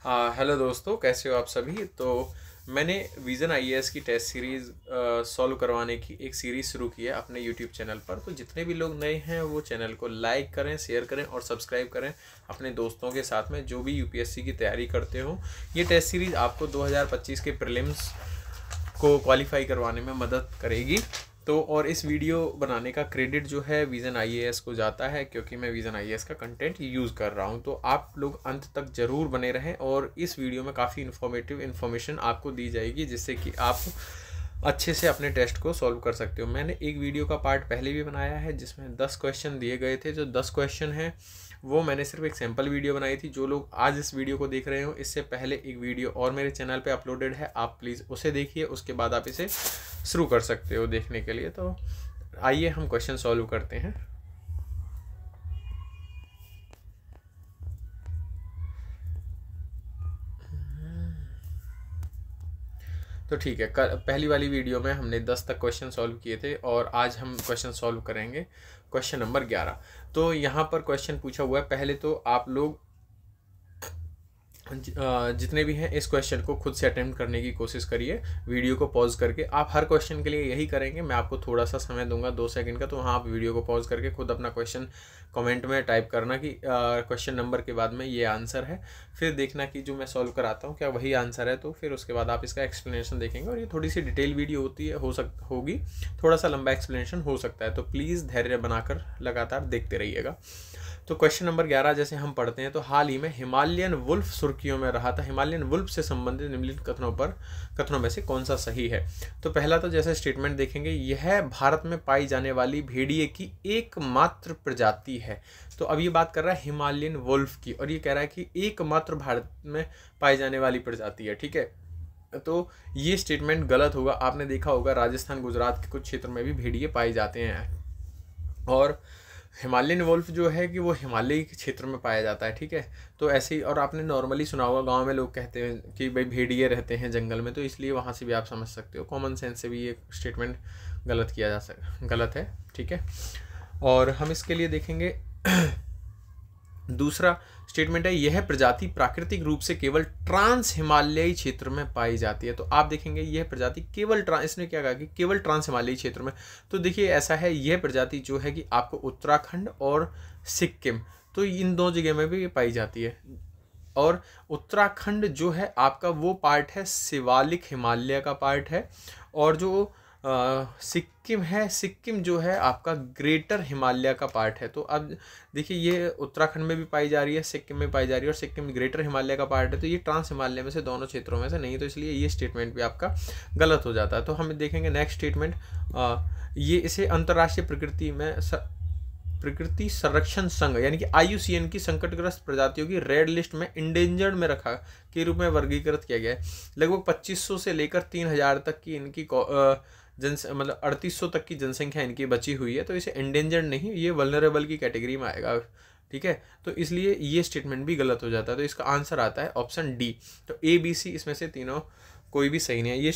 Hello दोस्तों, कैसे हो आप सभी। तो मैंने विज़न आईएएस की टेस्ट सीरीज़ सॉल्व करवाने की एक सीरीज़ शुरू की है अपने यूट्यूब चैनल पर। तो जितने भी लोग नए हैं वो चैनल को लाइक करें, शेयर करें और सब्सक्राइब करें अपने दोस्तों के साथ में जो भी यूपीएससी की तैयारी करते हो। ये टेस्ट सीरीज़ आपको 2025 के प्रीलिम्स को क्वालिफाई करवाने में मदद करेगी। तो और इस वीडियो बनाने का क्रेडिट जो है विज़न आईएएस को जाता है, क्योंकि मैं विज़न आईएएस का कंटेंट यूज़ कर रहा हूं। तो आप लोग अंत तक ज़रूर बने रहें और इस वीडियो में काफ़ी इन्फॉर्मेशन आपको दी जाएगी, जिससे कि आप अच्छे से अपने टेस्ट को सॉल्व कर सकते हो। मैंने एक वीडियो का पार्ट पहले भी बनाया है जिसमें 10 क्वेश्चन दिए गए थे। जो 10 क्वेश्चन हैं वो मैंने सिर्फ एक सैम्पल वीडियो बनाई थी। जो लोग आज इस वीडियो को देख रहे हो, इससे पहले एक वीडियो और मेरे चैनल पे अपलोडेड है, आप प्लीज़ उसे देखिए, उसके बाद आप इसे शुरू कर सकते हो देखने के लिए। तो आइए हम क्वेश्चन सॉल्व करते हैं। तो ठीक है, पहली वाली वीडियो में हमने 10 तक क्वेश्चन सॉल्व किए थे और आज हम क्वेश्चन सॉल्व करेंगे क्वेश्चन नंबर 11। तो यहाँ पर क्वेश्चन पूछा हुआ है, पहले तो आप लोग जितने भी हैं इस क्वेश्चन को खुद से अटेम्प्ट करने की कोशिश करिए वीडियो को पॉज करके। आप हर क्वेश्चन के लिए यही करेंगे, मैं आपको थोड़ा सा समय दूंगा 2 सेकंड का, तो वहाँ आप वीडियो को पॉज करके खुद अपना क्वेश्चन कमेंट में टाइप करना कि क्वेश्चन नंबर के बाद में ये आंसर है। फिर देखना कि जो मैं सॉल्व कराता हूँ क्या वही आंसर है, तो फिर उसके बाद आप इसका एक्सप्लेनेशन देखेंगे। और ये थोड़ी सी डिटेल वीडियो होती है, होगी, थोड़ा सा लंबा एक्सप्लेनेशन हो सकता है, तो प्लीज़ धैर्य बनाकर लगातार देखते रहिएगा। तो क्वेश्चन नंबर 11 जैसे हम पढ़ते हैं, तो हाल ही में हिमालयन वुल्फ सुर्खियों में रहा था। हिमालयन वुल्फ से संबंधित निम्नलिखित कथनों में से कौन सा सही है। तो पहला तो जैसे स्टेटमेंट देखेंगे, यह भारत में पाई जाने वाली भेड़िए की एकमात्र प्रजाति है। तो अब ये बात कर रहा है हिमालयन वुल्फ की, और ये कह रहा है कि एकमात्र भारत में पाई जाने वाली प्रजाति है। ठीक है, तो ये स्टेटमेंट गलत होगा। आपने देखा होगा राजस्थान, गुजरात के कुछ क्षेत्र में भी भेड़िए पाए जाते हैं, और हिमालयन वुल्फ जो है कि वो हिमालय के क्षेत्र में पाया जाता है। ठीक है, तो ऐसे ही, और आपने नॉर्मली सुना होगा गांव में लोग कहते हैं कि भाई भेड़िए रहते हैं जंगल में, तो इसलिए वहाँ से भी आप समझ सकते हो, कॉमन सेंस से भी ये स्टेटमेंट गलत है। ठीक है, और हम इसके लिए देखेंगे दूसरा स्टेटमेंट है, यह प्रजाति प्राकृतिक रूप से केवल ट्रांस हिमालयी क्षेत्र में पाई जाती है। तो आप देखेंगे यह प्रजाति केवल इसने क्या कहा कि केवल ट्रांस हिमालयी क्षेत्र में। तो देखिए ऐसा है, यह प्रजाति जो है कि आपको उत्तराखंड और सिक्किम, तो इन 2 जगह में भी पाई जाती है। और उत्तराखंड जो है आपका वो पार्ट है शिवालिक हिमालय का पार्ट है, और जो सिक्किम है, सिक्किम जो है आपका ग्रेटर हिमालय का पार्ट है। तो अब देखिए ये उत्तराखंड में भी पाई जा रही है, सिक्किम में पाई जा रही है, और सिक्किम ग्रेटर हिमालय का पार्ट है। तो ये ट्रांस हिमालय में से दोनों क्षेत्रों में से नहीं, तो इसलिए ये स्टेटमेंट भी आपका गलत हो जाता है। तो हम देखेंगे नेक्स्ट स्टेटमेंट, ये इसे अंतर्राष्ट्रीय प्रकृति संरक्षण संघ यानी कि IUCN की संकटग्रस्त प्रजातियों की रेड लिस्ट में इंडेंजर्ड में रखा के रूप में वर्गीकृत किया गया है। लगभग 2500 से लेकर 3000 तक की इनकी मतलब 3800 तक की जनसंख्या इनकी बची हुई है। तो इसे इंडेंजर्ड नहीं, ये वल्नरेबल की कैटेगरी में आएगा। ठीक है, तो इसलिए ये स्टेटमेंट भी गलत हो जाता है। तो इसका आंसर आता है ऑप्शन डी। तो ABC इसमें से तीनों कोई भी सही नहीं है। ये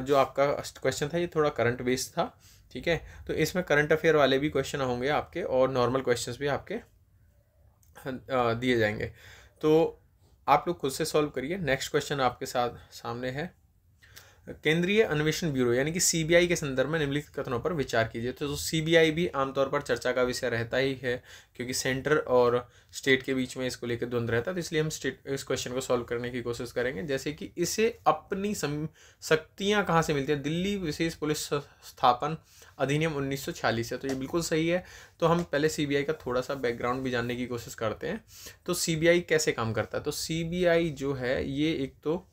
जो आपका क्वेश्चन था ये थोड़ा करंट बेस्ड था। ठीक है, तो इसमें करंट अफेयर वाले भी क्वेश्चन होंगे आपके, और नॉर्मल क्वेश्चंस भी आपके दिए जाएंगे। तो आप लोग खुद से सॉल्व करिए। नेक्स्ट क्वेश्चन आपके सामने है, केंद्रीय अन्वेषण ब्यूरो यानी कि CBI के संदर्भ में निम्नलिखित कथनों पर विचार कीजिए। तो CBI भी आमतौर पर चर्चा का विषय रहता ही है, क्योंकि सेंटर और स्टेट के बीच में इसको लेकर द्वंद्व रहता है। तो इसलिए हम इस क्वेश्चन को सॉल्व करने की कोशिश करेंगे। जैसे कि इसे अपनी शक्तियाँ कहाँ से मिलती हैं, दिल्ली विशेष पुलिस स्थापन अधिनियम 1946 है। तो ये बिल्कुल सही है। तो हम पहले CBI का थोड़ा सा बैकग्राउंड भी जानने की कोशिश करते हैं। तो CBI कैसे काम करता है। तो CBI जो है ये एक तो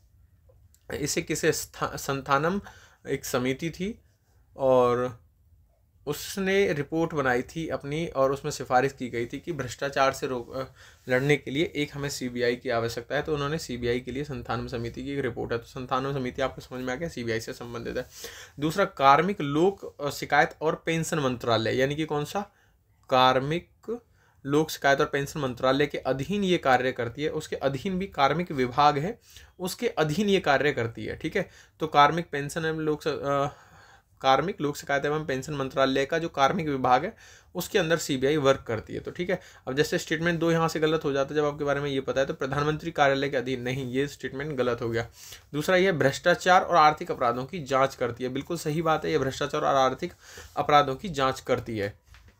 इसे किसे संथानम एक समिति थी, और उसने रिपोर्ट बनाई थी अपनी, और उसमें सिफारिश की गई थी कि भ्रष्टाचार से लड़ने के लिए एक हमें CBI की आवश्यकता है। तो उन्होंने CBI के लिए संथानम समिति की एक रिपोर्ट है। तो संथानम समिति आपको समझ में आ गया, CBI से संबंधित है। दूसरा, कार्मिक लोक शिकायत और पेंशन मंत्रालय यानी कि कौन सा, कार्मिक लोक शिकायत और पेंशन मंत्रालय के अधीन ये कार्य करती है। उसके अधीन भी कार्मिक विभाग है, उसके अधीन ये कार्य करती है। ठीक है, तो कार्मिक पेंशन एवं कार्मिक लोक शिकायत एवं पेंशन मंत्रालय का जो कार्मिक विभाग है उसके अंदर सीबीआई वर्क करती है। तो ठीक है, अब जैसे स्टेटमेंट 2 यहाँ से गलत हो जाता है, जब आपके बारे में ये पता है तो प्रधानमंत्री कार्यालय के अधीन नहीं, ये स्टेटमेंट गलत हो गया। दूसरा ये भ्रष्टाचार और आर्थिक अपराधों की जांच करती है, बिल्कुल सही बात है, ये भ्रष्टाचार और आर्थिक अपराधों की जांच करती है।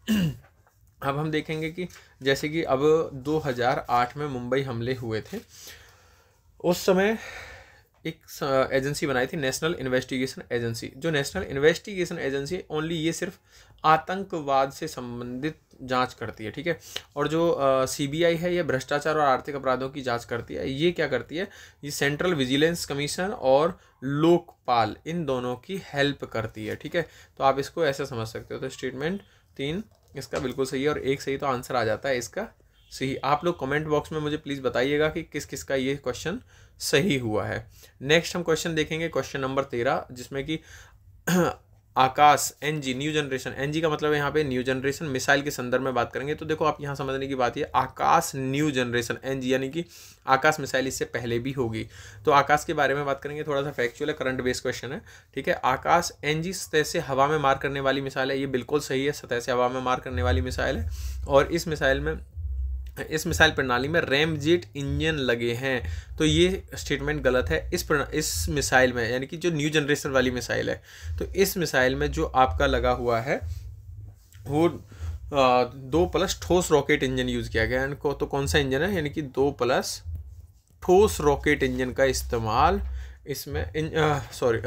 अब हम देखेंगे कि जैसे कि अब 2008 में मुंबई हमले हुए थे, उस समय एक एजेंसी बनाई थी नेशनल इन्वेस्टिगेशन एजेंसी। जो नेशनल इन्वेस्टिगेशन एजेंसी ओनली ये सिर्फ आतंकवाद से संबंधित जांच करती है, ठीक है। और जो सीबीआई है ये भ्रष्टाचार और आर्थिक अपराधों की जांच करती है। ये क्या करती है, ये सेंट्रल विजिलेंस कमीशन और लोकपाल इन दोनों की हेल्प करती है, ठीक है। तो आप इसको ऐसे समझ सकते हो। तो स्टेटमेंट 3 इसका बिल्कुल सही है और 1 सही, तो आंसर आ जाता है इसका सही। आप लोग कमेंट बॉक्स में मुझे प्लीज़ बताइएगा कि किस किस का ये क्वेश्चन सही हुआ है। नेक्स्ट हम क्वेश्चन देखेंगे, क्वेश्चन नंबर 13, जिसमें कि आकाश एनजी न्यू जनरेशन, एनजी का मतलब है यहाँ पे न्यू जनरेशन मिसाइल के संदर्भ में बात करेंगे। तो देखो आप यहाँ समझने की बात है, आकाश न्यू जनरेशन एनजी यानी कि आकाश मिसाइल इससे पहले भी होगी। तो आकाश के बारे में बात करेंगे, थोड़ा सा फैक्चुअल है, करंट बेस्ड क्वेश्चन है, ठीक है। आकाश एनजी सतह से हवा में मार करने वाली मिसाइल है, ये बिल्कुल सही है, सतह से हवा में मार करने वाली मिसाइल है। और इस मिसाइल प्रणाली में रैमजेट इंजन लगे हैं, तो ये स्टेटमेंट गलत है। इस मिसाइल में यानी कि जो न्यू जनरेशन वाली मिसाइल है, तो इस मिसाइल में जो आपका लगा हुआ है वो 2+ ठोस रॉकेट इंजन यूज़ किया गया है। तो कौन सा इंजन है, यानी कि 2+ ठोस रॉकेट इंजन का इस्तेमाल इसमें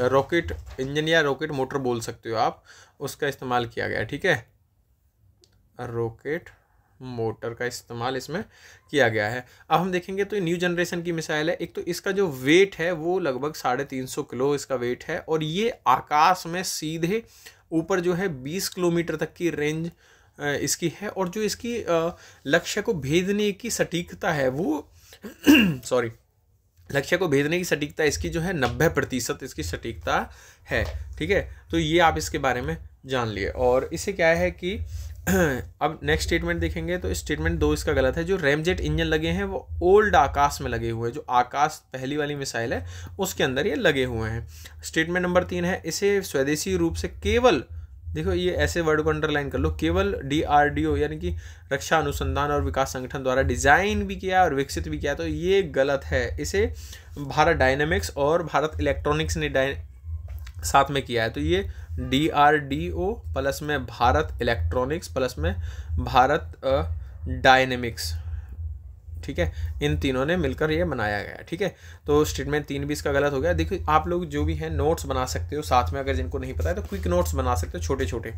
रॉकेट इंजन या रॉकेट मोटर बोल सकते हो आप, उसका इस्तेमाल किया गया है, ठीक है। रॉकेट मोटर का इस्तेमाल इसमें किया गया है। अब हम देखेंगे तो न्यू जनरेशन की मिसाइल है। एक तो इसका जो वेट है वो लगभग 350 किलो इसका वेट है, और ये आकाश में सीधे ऊपर जो है 20 किलोमीटर तक की रेंज इसकी है। और जो इसकी लक्ष्य को भेदने की सटीकता है वो लक्ष्य को भेदने की सटीकता इसकी जो है 90% इसकी सटीकता है, ठीक है। तो ये आप इसके बारे में जान लिए। और इसे क्या है कि अब नेक्स्ट स्टेटमेंट देखेंगे तो स्टेटमेंट 2 इसका गलत है। जो रैमजेट इंजन लगे हैं वो ओल्ड आकाश में लगे हुए हैं, जो आकाश पहली वाली मिसाइल है उसके अंदर ये लगे हुए हैं। स्टेटमेंट नंबर 3 है, इसे स्वदेशी रूप से केवल, देखो ये ऐसे वर्ड को अंडरलाइन कर लो, केवल DRDO यानी कि रक्षा अनुसंधान और विकास संगठन द्वारा डिजाइन भी किया और विकसित भी किया, तो ये गलत है। इसे भारत डायनेमिक्स और भारत इलेक्ट्रॉनिक्स ने साथ में किया है। तो ये DRDO प्लस में भारत इलेक्ट्रॉनिक्स प्लस में भारत डायनेमिक्स, ठीक है, इन तीनों ने मिलकर ये बनाया गया, ठीक है। तो स्टेटमेंट 3 भी इसका गलत हो गया। देखिए आप लोग जो भी हैं नोट्स बना सकते हो साथ में, अगर जिनको नहीं पता है तो क्विक नोट्स बना सकते हो छोटे छोटे।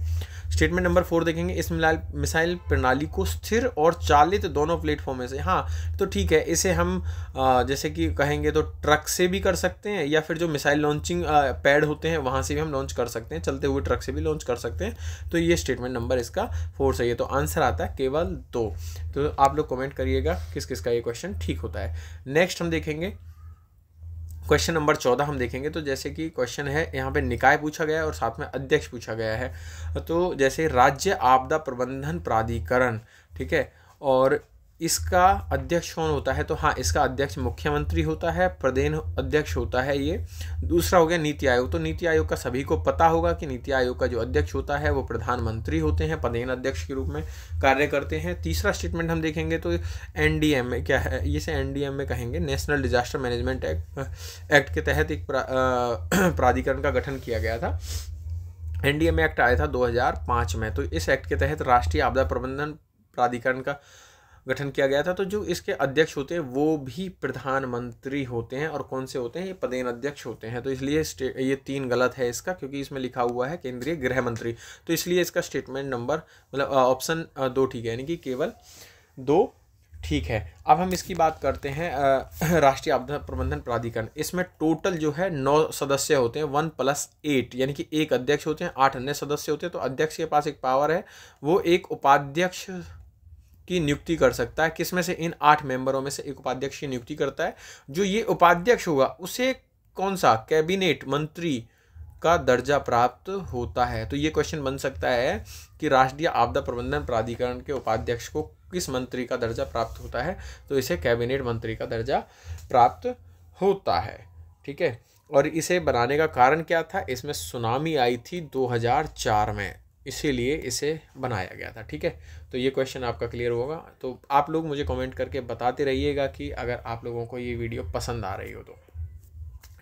स्टेटमेंट नंबर 4 देखेंगे, इस मिसाइल प्रणाली को स्थिर और चालित दोनों प्लेटफॉर्म में से, हाँ तो ठीक है, इसे हम जैसे कि कहेंगे तो ट्रक से भी कर सकते हैं, या फिर जो मिसाइल लॉन्चिंग पैड होते हैं वहाँ से भी हम लॉन्च कर सकते हैं, चलते हुए ट्रक से भी लॉन्च कर सकते हैं। तो ये स्टेटमेंट नंबर इसका 4 सही है। तो आंसर आता है केवल 2। तो आप लोग कमेंट करिएगा किस किस का ये क्वेश्चन ठीक होता है। नेक्स्ट हम देखेंगे क्वेश्चन नंबर 14 हम देखेंगे। तो जैसे कि क्वेश्चन है यहाँ पे निकाय पूछा गया है और साथ में अध्यक्ष पूछा गया है। तो जैसे राज्य आपदा प्रबंधन प्राधिकरण, ठीक है, और इसका अध्यक्ष कौन होता है, तो हाँ इसका अध्यक्ष मुख्यमंत्री होता है, प्रदेश अध्यक्ष होता है ये। दूसरा हो गया नीति आयोग। तो नीति आयोग का सभी को पता होगा कि नीति आयोग का जो अध्यक्ष होता है वो प्रधानमंत्री होते हैं, प्रदेश अध्यक्ष के रूप में कार्य करते हैं। तीसरा स्टेटमेंट हम देखेंगे तो NDM में क्या है, इसे NDM में कहेंगे, नेशनल डिजास्टर मैनेजमेंट एक्ट के तहत एक प्राधिकरण का गठन किया गया था। NDM एक्ट आया था 2005 में। तो इस एक्ट के तहत राष्ट्रीय आपदा प्रबंधन प्राधिकरण का गठन किया गया था। तो जो इसके अध्यक्ष होते हैं वो भी प्रधानमंत्री होते हैं, और कौन से होते हैं, ये प्रदेश अध्यक्ष होते हैं। तो इसलिए ये 3 गलत है इसका, क्योंकि इसमें लिखा हुआ है केंद्रीय गृह मंत्री। तो इसलिए इसका स्टेटमेंट नंबर मतलब ऑप्शन 2 ठीक है, यानी कि केवल 2 ठीक है। अब हम इसकी बात करते हैं राष्ट्रीय आपदा प्रबंधन प्राधिकरण। इसमें टोटल जो है 9 सदस्य होते हैं, 1+8 यानी कि 1 अध्यक्ष होते हैं, 8 अन्य सदस्य होते हैं। तो अध्यक्ष के पास एक पावर है, वो एक उपाध्यक्ष की नियुक्ति कर सकता है। किसमें से, इन 8 मेंबरों में से एक उपाध्यक्ष की नियुक्ति करता है। जो ये उपाध्यक्ष होगा उसे कौन सा कैबिनेट मंत्री का दर्जा प्राप्त होता है। तो ये क्वेश्चन बन सकता है कि राष्ट्रीय आपदा प्रबंधन प्राधिकरण के उपाध्यक्ष को किस मंत्री का दर्जा प्राप्त होता है, तो इसे कैबिनेट मंत्री का दर्जा प्राप्त होता है, ठीक है। और इसे बनाने का कारण क्या था, इसमें सुनामी आई थी 2004 में, इसीलिए इसे बनाया गया था। ठीक है, तो ये क्वेश्चन आपका क्लियर होगा। तो आप लोग मुझे कमेंट करके बताते रहिएगा कि अगर आप लोगों को ये वीडियो पसंद आ रही हो तो।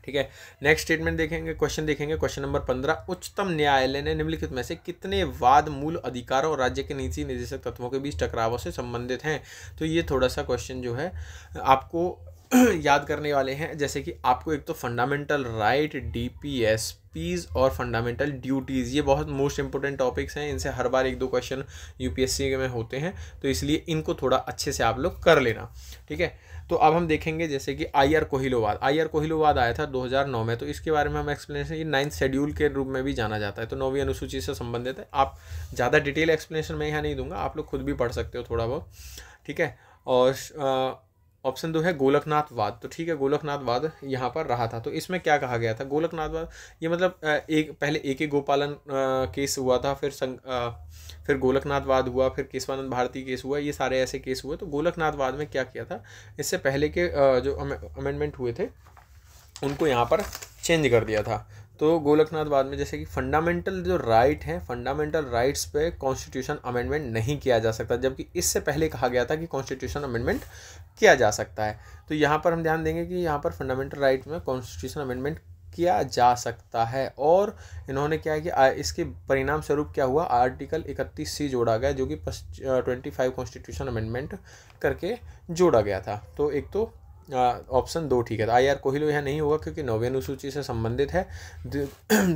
ठीक है, नेक्स्ट स्टेटमेंट देखेंगे, क्वेश्चन देखेंगे, क्वेश्चन नंबर 15। उच्चतम न्यायालय ने निम्नलिखित में से कितने वाद मूल अधिकारों और राज्य के नीति निर्देशक तत्वों के बीच टकरावों से संबंधित हैं। तो ये थोड़ा सा क्वेश्चन जो है आपको याद करने वाले हैं, जैसे कि आपको एक तो फंडामेंटल राइट, डीपीएसपीज और फंडामेंटल ड्यूटीज़, ये बहुत मोस्ट इंपोर्टेंट टॉपिक्स हैं, इनसे हर बार 1-2 क्वेश्चन यूपीएससी में होते हैं, तो इसलिए इनको थोड़ा अच्छे से आप लोग कर लेना। ठीक है, तो अब हम देखेंगे जैसे कि आई आर कोहिलोवाद आया था 2009 में, तो इसके बारे में हम एक्सप्लेनेशन, ये 9th शेड्यूल के रूप में भी जाना जाता है, तो 9वीं अनुसूची से संबंधित है। आप ज़्यादा डिटेल एक्सप्लेनेशन मैं यहाँ नहीं दूंगा, आप लोग खुद भी पढ़ सकते हो थोड़ा बहुत। ठीक है, और ऑप्शन 2 है गोलकनाथवाद। तो ठीक है, गोलकनाथवाद यहाँ पर रहा था। तो इसमें क्या कहा गया था, गोलकनाथवाद ये मतलब पहले एक गोपालन केस हुआ था, फिर गोलकनाथवाद हुआ, फिर केशवानंद भारती केस हुआ, ये सारे ऐसे केस हुए। तो गोलकनाथवाद में क्या किया था, इससे पहले के जो अमेंडमेंट हुए थे उनको यहाँ पर चेंज कर दिया था। तो गोलकनाथवाद में जैसे कि फंडामेंटल जो राइट हैं, फंडामेंटल राइट्स पे कॉन्स्टिट्यूशन अमेंडमेंट नहीं किया जा सकता, जबकि इससे पहले कहा गया था कि कॉन्स्टिट्यूशन अमेंडमेंट किया जा सकता है। तो यहाँ पर हम ध्यान देंगे कि यहाँ पर फंडामेंटल राइट में कॉन्स्टिट्यूशन अमेंडमेंट किया जा सकता है। और इन्होंने क्या है कि इसके परिणाम स्वरूप क्या हुआ, आर्टिकल 31C जोड़ा गया, जो कि 25 कॉन्स्टिट्यूशन अमेंडमेंट करके जोड़ा गया था। तो एक तो ऑप्शन 2 ठीक है, आई आर कोहिलो यहाँ नहीं होगा क्योंकि 9वीं अनुसूची से संबंधित है।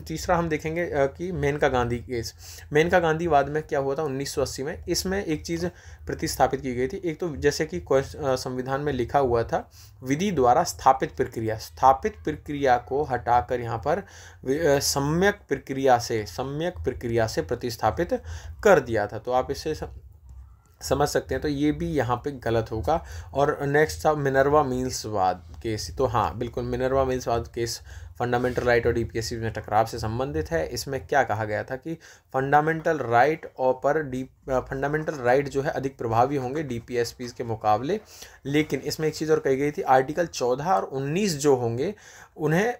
तीसरा हम देखेंगे कि मेनका गांधी केस। मेनका गांधीवाद में क्या हुआ था 1980 में, इसमें एक चीज़ प्रतिस्थापित की गई थी। एक तो जैसे कि संविधान में लिखा हुआ था विधि द्वारा स्थापित प्रक्रिया को हटाकर यहाँ पर सम्यक प्रक्रिया से प्रतिस्थापित कर दिया था। तो आप इससे समझ सकते हैं, तो ये भी यहाँ पे गलत होगा। और नेक्स्ट था मिनर्वा मिल्सवाद केस। तो हाँ बिल्कुल, मिनर्वा मिल्सवाद केस फंडामेंटल राइट और डीपीएसपी में टकराव से संबंधित है। इसमें क्या कहा गया था कि फंडामेंटल राइट जो है अधिक प्रभावी होंगे डीपीएसपी के मुकाबले, लेकिन इसमें एक चीज़ और कही गई थी, आर्टिकल 14 और 19 जो होंगे उन्हें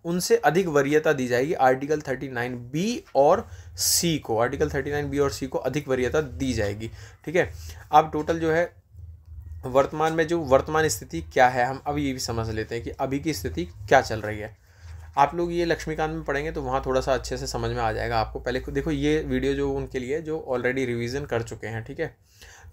उनसे अधिक वरीयता दी जाएगी। आर्टिकल 39B और C को, आर्टिकल 39B और C को अधिक वरीयता दी जाएगी। ठीक है, अब टोटल जो है वर्तमान में जो वर्तमान स्थिति क्या है, हम अब ये भी समझ लेते हैं कि अभी की स्थिति क्या चल रही है। आप लोग ये लक्ष्मीकांत में पढ़ेंगे तो वहाँ थोड़ा सा अच्छे से समझ में आ जाएगा आपको। पहले देखो ये वीडियो जो उनके लिए जो ऑलरेडी रिवीजन कर चुके हैं। ठीक है,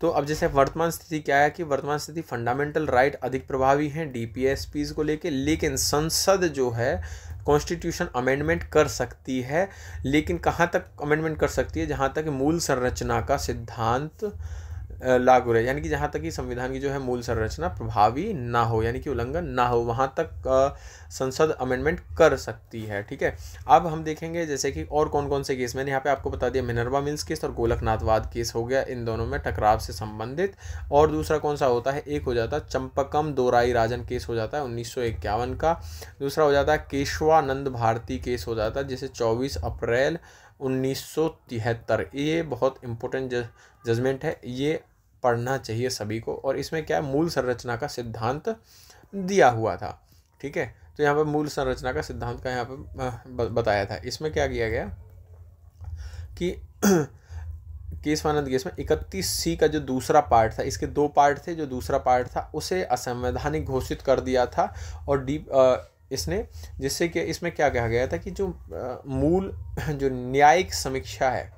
तो अब जैसे वर्तमान स्थिति क्या है कि वर्तमान स्थिति फंडामेंटल राइट अधिक प्रभावी हैं डीपीएसपीज को लेके, लेकिन संसद जो है कॉन्स्टिट्यूशन अमेंडमेंट कर सकती है। लेकिन कहाँ तक अमेंडमेंट कर सकती है, जहाँ तक मूल संरचना का सिद्धांत लागू रहे, यानी कि जहाँ तक कि संविधान की जो है मूल संरचना प्रभावी ना हो, यानी कि उल्लंघन ना हो, वहाँ तक संसद अमेंडमेंट कर सकती है। ठीक है, अब हम देखेंगे जैसे कि और कौन कौन से केस, मैंने यहाँ पे आपको बता दिया मिनर्वा मिल्स केस और गोलकनाथवाद केस हो गया, इन दोनों में टकराव से संबंधित। और दूसरा कौन सा होता है, एक हो जाता है चंपकम दोराई राजन केस हो जाता है 1951 का। दूसरा हो जाता है केशवानंद भारती केस हो जाता है जिसे 24 अप्रैल 1973। ये बहुत इंपॉर्टेंट जजमेंट है, ये पढ़ना चाहिए सभी को। और इसमें क्या मूल संरचना का सिद्धांत दिया हुआ था। ठीक है, तो यहाँ पर मूल संरचना का सिद्धांत का यहाँ पर बताया था। इसमें क्या किया गया कि केशवानंद केस में 31C का जो दूसरा पार्ट था, इसके 2 पार्ट थे, जो दूसरा पार्ट था उसे असंवैधानिक घोषित कर दिया था। और इसने जिससे कि इसमें क्या कहा गया था कि जो मूल जो न्यायिक समीक्षा है,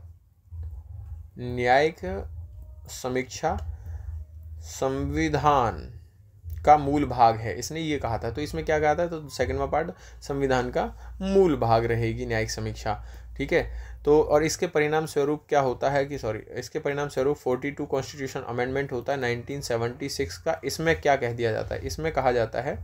न्यायिक समीक्षा संविधान का मूल भाग है, इसने ये कहा था। तो इसमें क्या कहा था, तो सेकंड पार्ट संविधान का मूल भाग रहेगी न्यायिक समीक्षा। ठीक है, तो और इसके परिणाम स्वरूप क्या होता है कि इसके परिणाम स्वरूप 42 कॉन्स्टिट्यूशन अमेंडमेंट होता है 1976 का। इसमें क्या कह दिया जाता है, इसमें कहा जाता है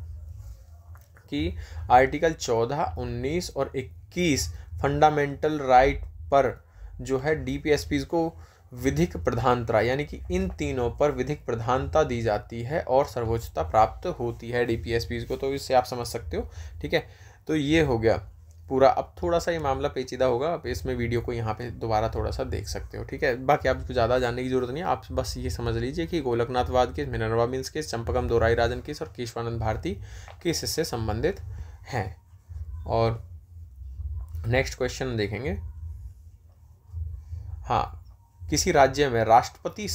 कि आर्टिकल 14, 19 और 21 फंडामेंटल राइट पर जो है डीपीएसपीज को विधिक प्रधानता, यानी कि इन तीनों पर विधिक प्रधानता दी जाती है और सर्वोच्चता प्राप्त होती है डीपीएसपीज को। तो इससे आप समझ सकते हो। ठीक है, तो ये हो गया पूरा। अब थोड़ा सा ये मामला पेचीदा होगा, आप इसमें वीडियो को यहाँ पे दोबारा थोड़ा सा देख सकते हो। ठीक है, बाकी आपको ज़्यादा जानने की जरूरत नहीं है, आप बस ये समझ लीजिए कि गोलकनाथवाद case, Minerva Mills case, Champakam Dorairajan case और केशवानंद भारती केस इससे संबंधित हैं। और नेक्स्ट क्वेश्चन देखेंगे। हाँ, किसी राज्य में राष्ट्रपति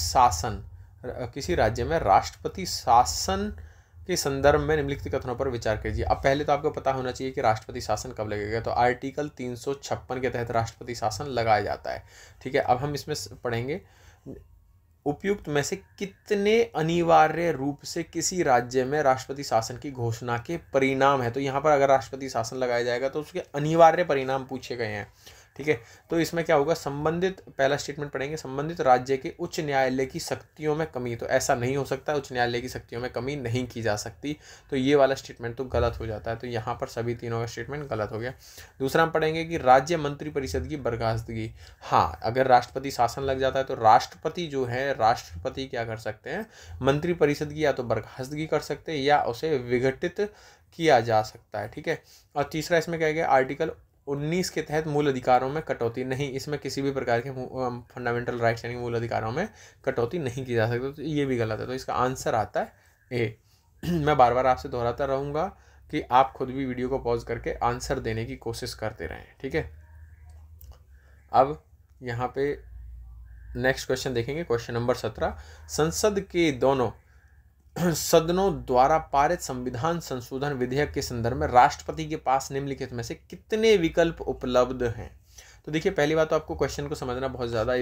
शासन के संदर्भ में निम्नलिखित कथनों पर विचार कीजिए। अब पहले तो आपको पता होना चाहिए कि राष्ट्रपति शासन कब लगेगा। तो आर्टिकल 356 के तहत राष्ट्रपति शासन लगाया जाता है। ठीक है, अब हम इसमें पढ़ेंगे उपयुक्त में से कितने अनिवार्य रूप से किसी राज्य में राष्ट्रपति शासन की घोषणा के परिणाम है। तो यहाँ पर अगर राष्ट्रपति शासन लगाया जाएगा तो उसके अनिवार्य परिणाम पूछे गए हैं। ठीक है, तो इसमें क्या होगा, संबंधित, पहला स्टेटमेंट पढ़ेंगे, संबंधित राज्य के उच्च न्यायालय की शक्तियों में कमी। तो ऐसा नहीं हो सकता, उच्च न्यायालय की शक्तियों में कमी नहीं की जा सकती। तो ये वाला स्टेटमेंट तो गलत हो जाता है। तो यहाँ पर सभी तीनों का स्टेटमेंट गलत हो गया। दूसरा हम पढ़ेंगे कि राज्य मंत्रिपरिषद की बर्खास्तगी। हाँ, अगर राष्ट्रपति शासन लग जाता है तो राष्ट्रपति जो है, राष्ट्रपति क्या कर सकते हैं, मंत्रिपरिषद की या तो बर्खास्तगी कर सकते हैं या उसे विघटित किया जा सकता है। ठीक है, और तीसरा इसमें क्या गया, आर्टिकल 19 के तहत मूल अधिकारों में कटौती नहीं। इसमें किसी भी प्रकार के फंडामेंटल राइट्स यानी मूल अधिकारों में कटौती नहीं की जा सकती। तो ये भी गलत है। तो इसका आंसर आता है ए। मैं बार बार आपसे दोहराता रहूँगा कि आप खुद भी वीडियो को पॉज करके आंसर देने की कोशिश करते रहें। ठीक है, अब यहाँ पे नेक्स्ट क्वेश्चन देखेंगे, क्वेश्चन नंबर 17। संसद के दोनों सदनों द्वारा पारित संविधान संशोधन विधेयक के संदर्भ में राष्ट्रपति के पास निम्नलिखित में से कितने विकल्प उपलब्ध हैं। तो देखिए, पहली बात तो आपको क्वेश्चन को समझना बहुत ज़्यादा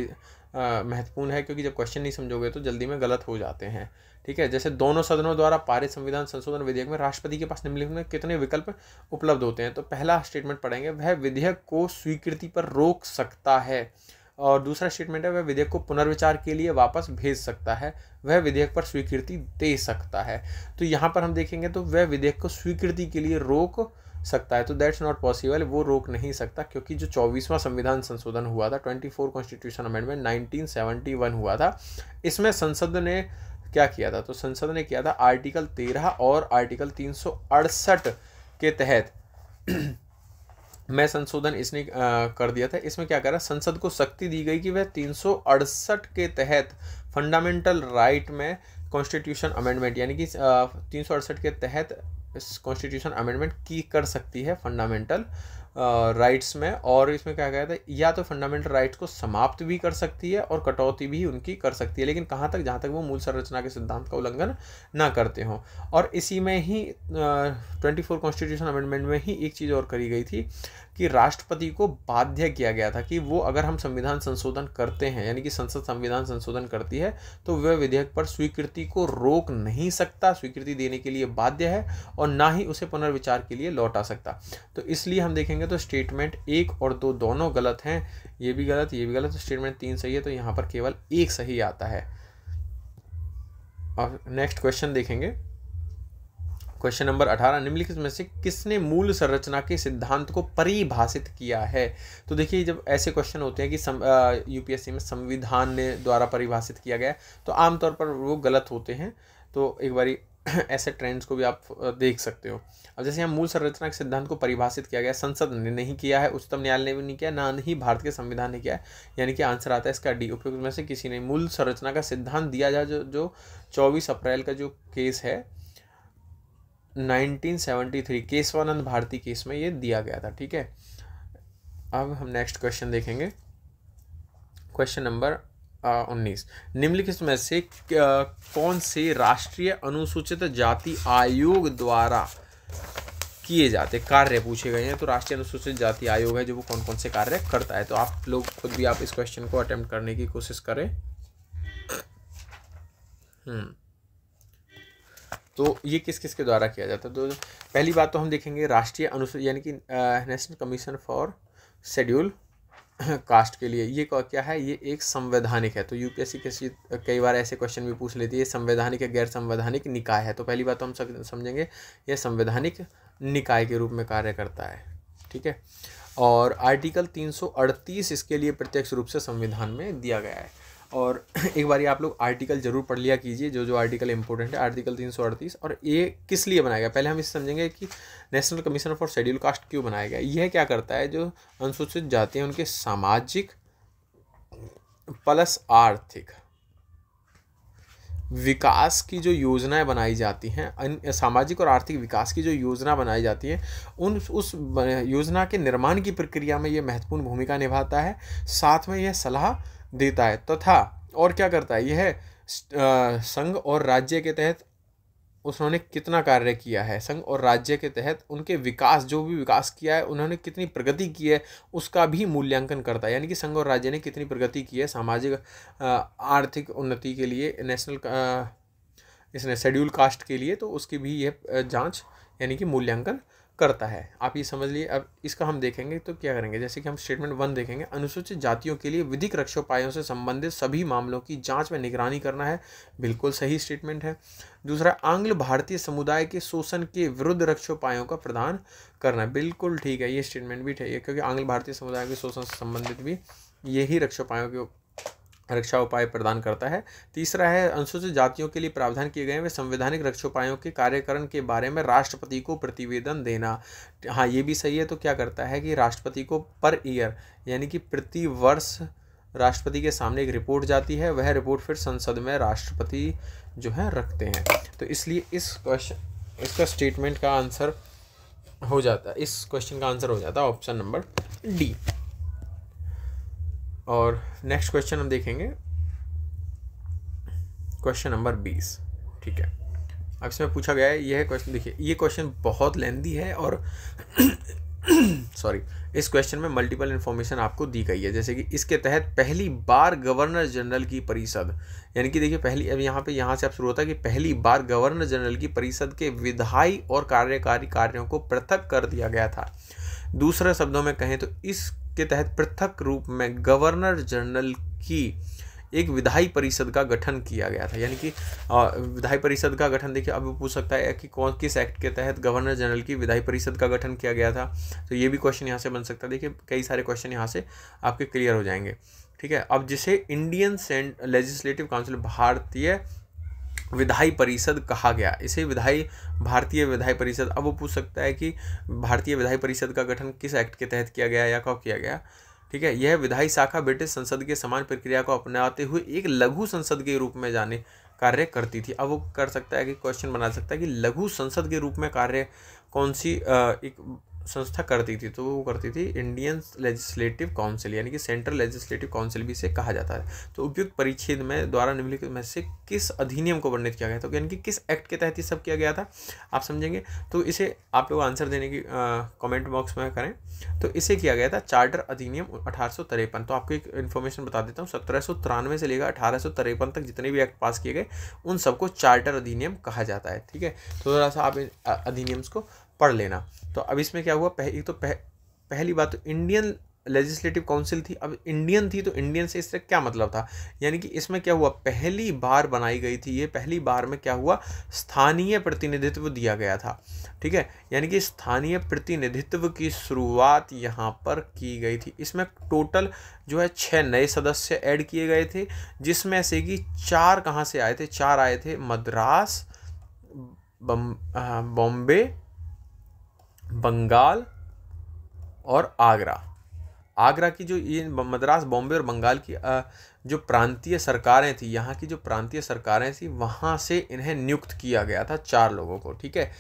महत्वपूर्ण है, क्योंकि जब क्वेश्चन नहीं समझोगे तो जल्दी में गलत हो जाते हैं। ठीक है, जैसे दोनों सदनों द्वारा पारित संविधान संशोधन विधेयक में राष्ट्रपति के पास निम्नलिखित में कितने विकल्प उपलब्ध होते हैं। तो पहला स्टेटमेंट पढ़ेंगे, वह विधेयक को स्वीकृति पर रोक सकता है। और दूसरा स्टेटमेंट है, वह विधेयक को पुनर्विचार के लिए वापस भेज सकता है। वह विधेयक पर स्वीकृति दे सकता है। तो यहाँ पर हम देखेंगे तो वह विधेयक को स्वीकृति के लिए रोक सकता है। तो दैट्स नॉट पॉसिबल, वो रोक नहीं सकता, क्योंकि जो 24वां संविधान संशोधन हुआ था, 24 कॉन्स्टिट्यूशन अमेंडमेंट 1971 हुआ था, इसमें संसद ने क्या किया था, तो संसद ने किया था आर्टिकल 13 और आर्टिकल 368 के तहत में संशोधन इसने कर दिया था। इसमें क्या करा, संसद को शक्ति दी गई कि वह 368 के तहत फंडामेंटल राइट में कॉन्स्टिट्यूशन अमेंडमेंट यानी कि 368 के तहत कॉन्स्टिट्यूशन अमेंडमेंट की कर सकती है फंडामेंटल राइट्स में। और इसमें क्या कहता है, या तो फंडामेंटल राइट्स को समाप्त भी कर सकती है और कटौती भी उनकी कर सकती है, लेकिन कहाँ तक, जहाँ तक वो मूल संरचना के सिद्धांत का उल्लंघन ना करते हों। और इसी में ही 24 कॉन्स्टिट्यूशन अमेंडमेंट में ही एक चीज़ और करी गई थी कि राष्ट्रपति को बाध्य किया गया था कि वो, अगर हम संविधान संशोधन करते हैं यानी कि संसद संविधान संशोधन करती है, तो वह विधेयक पर स्वीकृति को रोक नहीं सकता, स्वीकृति देने के लिए बाध्य है, और ना ही उसे पुनर्विचार के लिए लौटा सकता। तो इसलिए हम देखेंगे तो स्टेटमेंट 1 और 2 दोनों गलत हैं। ये भी गलत, ये भी गलत। तो स्टेटमेंट 3 सही है, तो यहाँ पर केवल 1 सही आता है। और नेक्स्ट क्वेश्चन देखेंगे, क्वेश्चन नंबर 18। निम्नलिखित में से किसने मूल संरचना के सिद्धांत को परिभाषित किया है। तो देखिए, जब ऐसे क्वेश्चन होते हैं कि यूपीएससी में संविधान ने द्वारा परिभाषित किया गया, तो आमतौर पर वो गलत होते हैं। तो एक बारी ऐसे ट्रेंड्स को भी आप देख सकते हो। अब जैसे यहाँ मूल संरचना के सिद्धांत को परिभाषित किया गया, संसद ने नहीं किया है, उच्चतम न्यायालय ने भी नहीं किया, ना ही भारत के संविधान ने किया है, यानी कि आंसर आता है इसका डी। उपयुक्त में से किसी ने मूल संरचना का सिद्धांत दिया जाए, जो 24 अप्रैल का जो केस है 1973 केशवानंद भारती केस में ये दिया गया था। ठीक है, अब हम नेक्स्ट क्वेश्चन देखेंगे, क्वेश्चन नंबर 19। निम्नलिखित में से कौन से राष्ट्रीय अनुसूचित जाति आयोग द्वारा किए जाते कार्य पूछे गए हैं। तो राष्ट्रीय अनुसूचित जाति आयोग है जो वो कौन कौन से कार्य करता है। तो आप लोग खुद भी आप इस क्वेश्चन को अटेम्प्ट करने की कोशिश करें। तो ये किस किस के द्वारा किया जाता है। तो पहली बात तो हम देखेंगे राष्ट्रीय अनुसूचित यानी कि national commission for schedule caste के लिए। ये क्या है, ये एक संवैधानिक है। तो यूपीएससी कई बार ऐसे क्वेश्चन भी पूछ लेती है, संवैधानिक या गैर संवैधानिक निकाय है। तो पहली बात तो हम समझेंगे ये संवैधानिक निकाय के रूप में कार्य करता है। ठीक है, और आर्टिकल 338 इसके लिए प्रत्यक्ष रूप से संविधान में दिया गया है। और एक बार आप लोग आर्टिकल जरूर पढ़ लिया कीजिए, जो आर्टिकल इंपॉर्टेंट है। आर्टिकल 338 और ये किस लिए बनाया गया, पहले हम इसे समझेंगे कि national commission for schedule caste क्यों बनाया गया। यह क्या करता है, जो अनुसूचित जाति हैं उनके सामाजिक प्लस आर्थिक विकास की जो योजनाएं बनाई जाती हैं, सामाजिक और आर्थिक विकास की जो योजना बनाई जाती है, उस योजना के निर्माण की प्रक्रिया में ये महत्वपूर्ण भूमिका निभाता है। साथ में यह सलाह देता है तथा और क्या करता है, यह संघ और राज्य के तहत उन्होंने कितना कार्य किया है, संघ और राज्य के तहत उनके विकास, जो भी विकास किया है, उन्होंने कितनी प्रगति की है, उसका भी मूल्यांकन करता है। यानी कि संघ और राज्य ने कितनी प्रगति की है सामाजिक आर्थिक उन्नति के लिए, नेशनल इसने शेड्यूल कास्ट के लिए, तो उसकी भी ये जांच यानी कि मूल्यांकन करता है। आप ये समझ लिए। अब इसका हम देखेंगे तो क्या करेंगे, जैसे कि हम स्टेटमेंट 1 देखेंगे, अनुसूचित जातियों के लिए विधिक रक्षोपायों से संबंधित सभी मामलों की जांच में निगरानी करना है। बिल्कुल सही स्टेटमेंट है। दूसरा, आंग्ल भारतीय समुदाय के शोषण के विरुद्ध रक्षोपायों का प्रदान करना है। बिल्कुल ठीक है, ये स्टेटमेंट भी ठीक है, क्योंकि आंग्ल भारतीय समुदाय के शोषण से संबंधित भी यही रक्षोपायों के रक्षा उपाय प्रदान करता है। तीसरा है, अनुसूचित जातियों के लिए प्रावधान किए गए वे संवैधानिक रक्षोपायों के कार्यकरण के बारे में राष्ट्रपति को प्रतिवेदन देना। हाँ, ये भी सही है। तो क्या करता है कि राष्ट्रपति को पर ईयर यानी कि प्रति वर्ष राष्ट्रपति के सामने एक रिपोर्ट जाती है, वह रिपोर्ट फिर संसद में राष्ट्रपति जो है रखते हैं। तो इसलिए इसका स्टेटमेंट का आंसर हो जाता है, इस क्वेश्चन का आंसर हो जाता है ऑप्शन नंबर डी। और नेक्स्ट क्वेश्चन हम देखेंगे, क्वेश्चन नंबर 20। ठीक है, अब इसमें पूछा गया है, यह क्वेश्चन देखिए, ये क्वेश्चन बहुत लेंथी है और सॉरी, इस क्वेश्चन में मल्टीपल इन्फॉर्मेशन आपको दी गई है। जैसे कि इसके तहत पहली बार गवर्नर जनरल की परिषद, यानी कि देखिए पहली, अब यहाँ से आप शुरू होता है कि पहली बार गवर्नर जनरल की परिषद के विधायी और कार्यकारी कार्यों को पृथक कर दिया गया था। दूसरे शब्दों में कहें तो इसके तहत पृथक रूप में गवर्नर जनरल की एक विधायी परिषद का गठन किया गया था। यानी कि विधायी परिषद का गठन, देखिए अब पूछ सकता है कि किस एक्ट के तहत गवर्नर जनरल की विधायी परिषद का गठन किया गया था। तो ये भी क्वेश्चन यहाँ से बन सकता है। देखिए कई सारे क्वेश्चन यहाँ से आपके क्लियर हो जाएंगे। ठीक है, अब जिसे इंडियन लेजिस्लेटिव काउंसिल, भारतीय विधायी परिषद कहा गया, इसे भारतीय विधायी परिषद। अब वो पूछ सकता है कि भारतीय विधायी परिषद का गठन किस एक्ट के तहत किया गया या कब किया गया। ठीक है, यह विधायी शाखा ब्रिटिश संसद के समान प्रक्रिया को अपनाते हुए एक लघु संसद के रूप में कार्य करती थी। अब वो कर सकता है कि क्वेश्चन बना सकता है कि लघु संसद के रूप में कार्य कौन सी एक संस्था करती थी, तो वो करती थी इंडियन लेजिस्लेटिव काउंसिल, यानी कि सेंट्रल लेजिस्लेटिव काउंसिल भी इसे कहा जाता है। तो उपयुक्त परिच्छेद में द्वारा निम्नलिखित में से किस अधिनियम को वर्णित किया गया, तो यानी कि किस एक्ट के तहत ये सब किया गया था, आप समझेंगे। तो इसे आप लोग आंसर देने की कमेंट बॉक्स में करें। तो इसे किया गया था चार्टर अधिनियम 1853। तो आपको एक इन्फॉर्मेशन बता देता हूँ, 1793 से लेकर 1853 तक जितने भी एक्ट पास किए गए उन सबको चार्टर अधिनियम कहा जाता है। ठीक है, तो थोड़ा सा आप इन अधिनियम्स को पढ़ लेना। तो अब इसमें क्या हुआ, पहली बात तो इंडियन लेजिस्लेटिव काउंसिल थी। अब इंडियन थी तो इंडियन से इससे क्या मतलब था, यानी कि इसमें क्या हुआ, पहली बार बनाई गई थी ये, पहली बार में क्या हुआ, स्थानीय प्रतिनिधित्व दिया गया था। ठीक है, यानी कि स्थानीय प्रतिनिधित्व की शुरुआत यहाँ पर की गई थी। इसमें टोटल जो है 6 नए सदस्य ऐड किए गए थे, जिसमें से कि 4 कहाँ से आए थे, 4 आए थे मद्रास, बॉम्बे, बंगाल और आगरा की जो ये मद्रास, बॉम्बे और बंगाल की जो प्रांतीय सरकारें थी, यहाँ की जो प्रांतीय सरकारें थी, वहाँ से इन्हें नियुक्त किया गया था 4 लोगों को। ठीक है,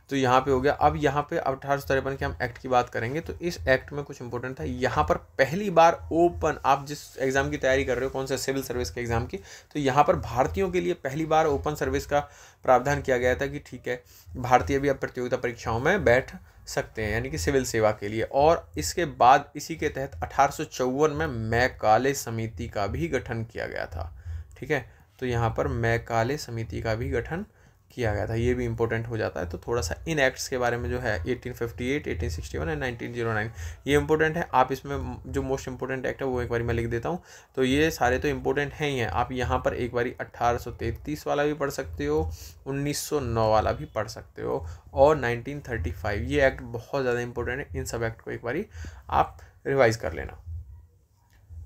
तो यहाँ पे हो गया। अब यहाँ पे 1853 के हम एक्ट की बात करेंगे, तो इस एक्ट में कुछ इंपॉर्टेंट था। यहाँ पर पहली बार ओपन, आप जिस एग्जाम की तैयारी कर रहे हो, कौन सा, सिविल सर्विस के एग्जाम की, तो यहाँ पर भारतीयों के लिए पहली बार ओपन सर्विस का प्रावधान किया गया था कि ठीक है, भारतीय भी अब प्रतियोगिता परीक्षाओं में बैठ सकते हैं, यानी कि सिविल सेवा के लिए। और इसके बाद इसी के तहत 1854 में मैकाले समिति का भी गठन किया गया था। ठीक है, तो यहाँ पर मैकाले समिति का भी गठन किया गया था, ये भी इंपॉर्टेंट हो जाता है। तो थोड़ा सा इन एक्ट्स के बारे में जो है 1858, 1861 एंड 1909 ये इंपॉर्टेंट है। आप इसमें जो मोस्ट इंपॉर्टेंट एक्ट है वो एक बार मैं लिख देता हूँ। तो ये सारे तो इंपॉर्टेंट हैं ही हैं। आप यहाँ पर एक बार 1833 वाला भी पढ़ सकते हो, 1909 वाला भी पढ़ सकते हो, और 1935 ये एक्ट बहुत ज़्यादा इंपॉर्टेंट है। इन सब एक्ट को एक बार आप रिवाइज कर लेना।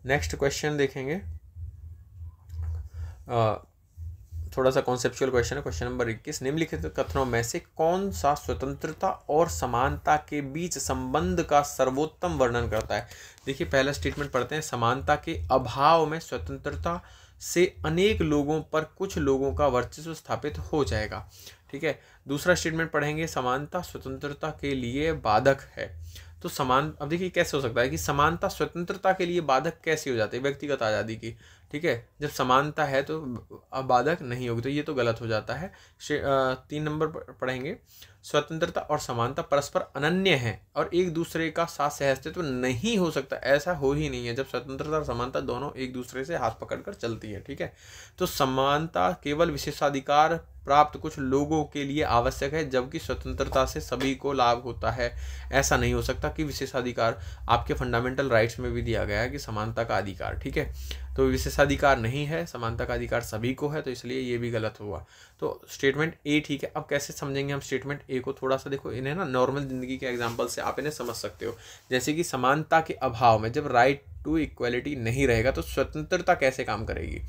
नेक्स्ट क्वेश्चन देखेंगे, थोड़ा सा कॉन्सेप्चुअल क्वेश्चन है। क्वेश्चन नंबर 21, निम्नलिखित कथनों में से कौन सा स्वतंत्रता और समानता के बीच संबंध का सर्वोत्तम वर्णन करता है। देखिए पहला स्टेटमेंट पढ़ते हैं, समानता के अभाव में स्वतंत्रता से अनेक लोगों पर कुछ लोगों का वर्चस्व स्थापित हो जाएगा। ठीक है, दूसरा स्टेटमेंट पढ़ेंगे, समानता स्वतंत्रता के लिए बाधक है। तो अब देखिए कैसे हो सकता है कि समानता स्वतंत्रता के लिए बाधक कैसे हो जाती है, व्यक्तिगत आज़ादी की। ठीक है, जब समानता है तो अब बाधक नहीं होगी, तो ये तो गलत हो जाता है। 3 नंबर पढ़ेंगे, स्वतंत्रता और समानता परस्पर अनन्य है और एक दूसरे का साथ सहअस्तित्व नहीं हो सकता, ऐसा हो ही नहीं है जब स्वतंत्रता और समानता दोनों एक दूसरे से हाथ पकड़कर चलती है। ठीक है, तो समानता केवल विशेषाधिकार प्राप्त कुछ लोगों के लिए आवश्यक है, जबकि स्वतंत्रता से सभी को लाभ होता है। ऐसा नहीं हो सकता कि विशेषाधिकार, आपके फंडामेंटल राइट्स में भी दिया गया है कि समानता का अधिकार। ठीक है, तो विशेषाधिकार नहीं है, समानता का अधिकार सभी को है, तो इसलिए ये भी गलत हुआ। तो स्टेटमेंट ए ठीक है। अब कैसे समझेंगे हम स्टेटमेंट ए को, थोड़ा सा देखो, इन्हें ना नॉर्मल जिंदगी के एग्जांपल से आप इन्हें समझ सकते हो। जैसे कि समानता के अभाव में जब राइट टू इक्वलिटी नहीं रहेगा तो स्वतंत्रता कैसे काम करेगी।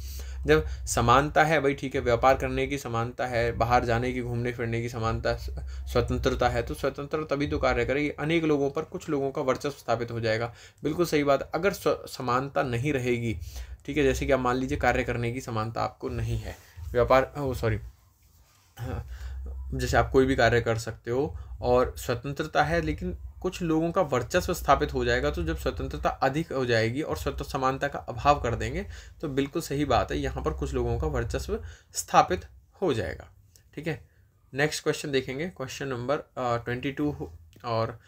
जब समानता है भाई, ठीक है, व्यापार करने की समानता है, बाहर जाने की, घूमने फिरने की समानता, स्वतंत्रता है, तो स्वतंत्रता तभी तो कार्य करेगी, अनेक लोगों पर कुछ लोगों का वर्चस्व स्थापित हो जाएगा। बिल्कुल सही बात। अगर समानता नहीं रहेगी, ठीक है, जैसे कि आप मान लीजिए कार्य करने की समानता आपको नहीं है, जैसे आप कोई भी कार्य कर सकते हो और स्वतंत्रता है, लेकिन कुछ लोगों का वर्चस्व स्थापित हो जाएगा, तो जब स्वतंत्रता अधिक हो जाएगी और समानता का अभाव कर देंगे, तो बिल्कुल सही बात है, यहाँ पर कुछ लोगों का वर्चस्व स्थापित हो जाएगा। ठीक है, नेक्स्ट क्वेश्चन देखेंगे, क्वेश्चन नंबर 22 और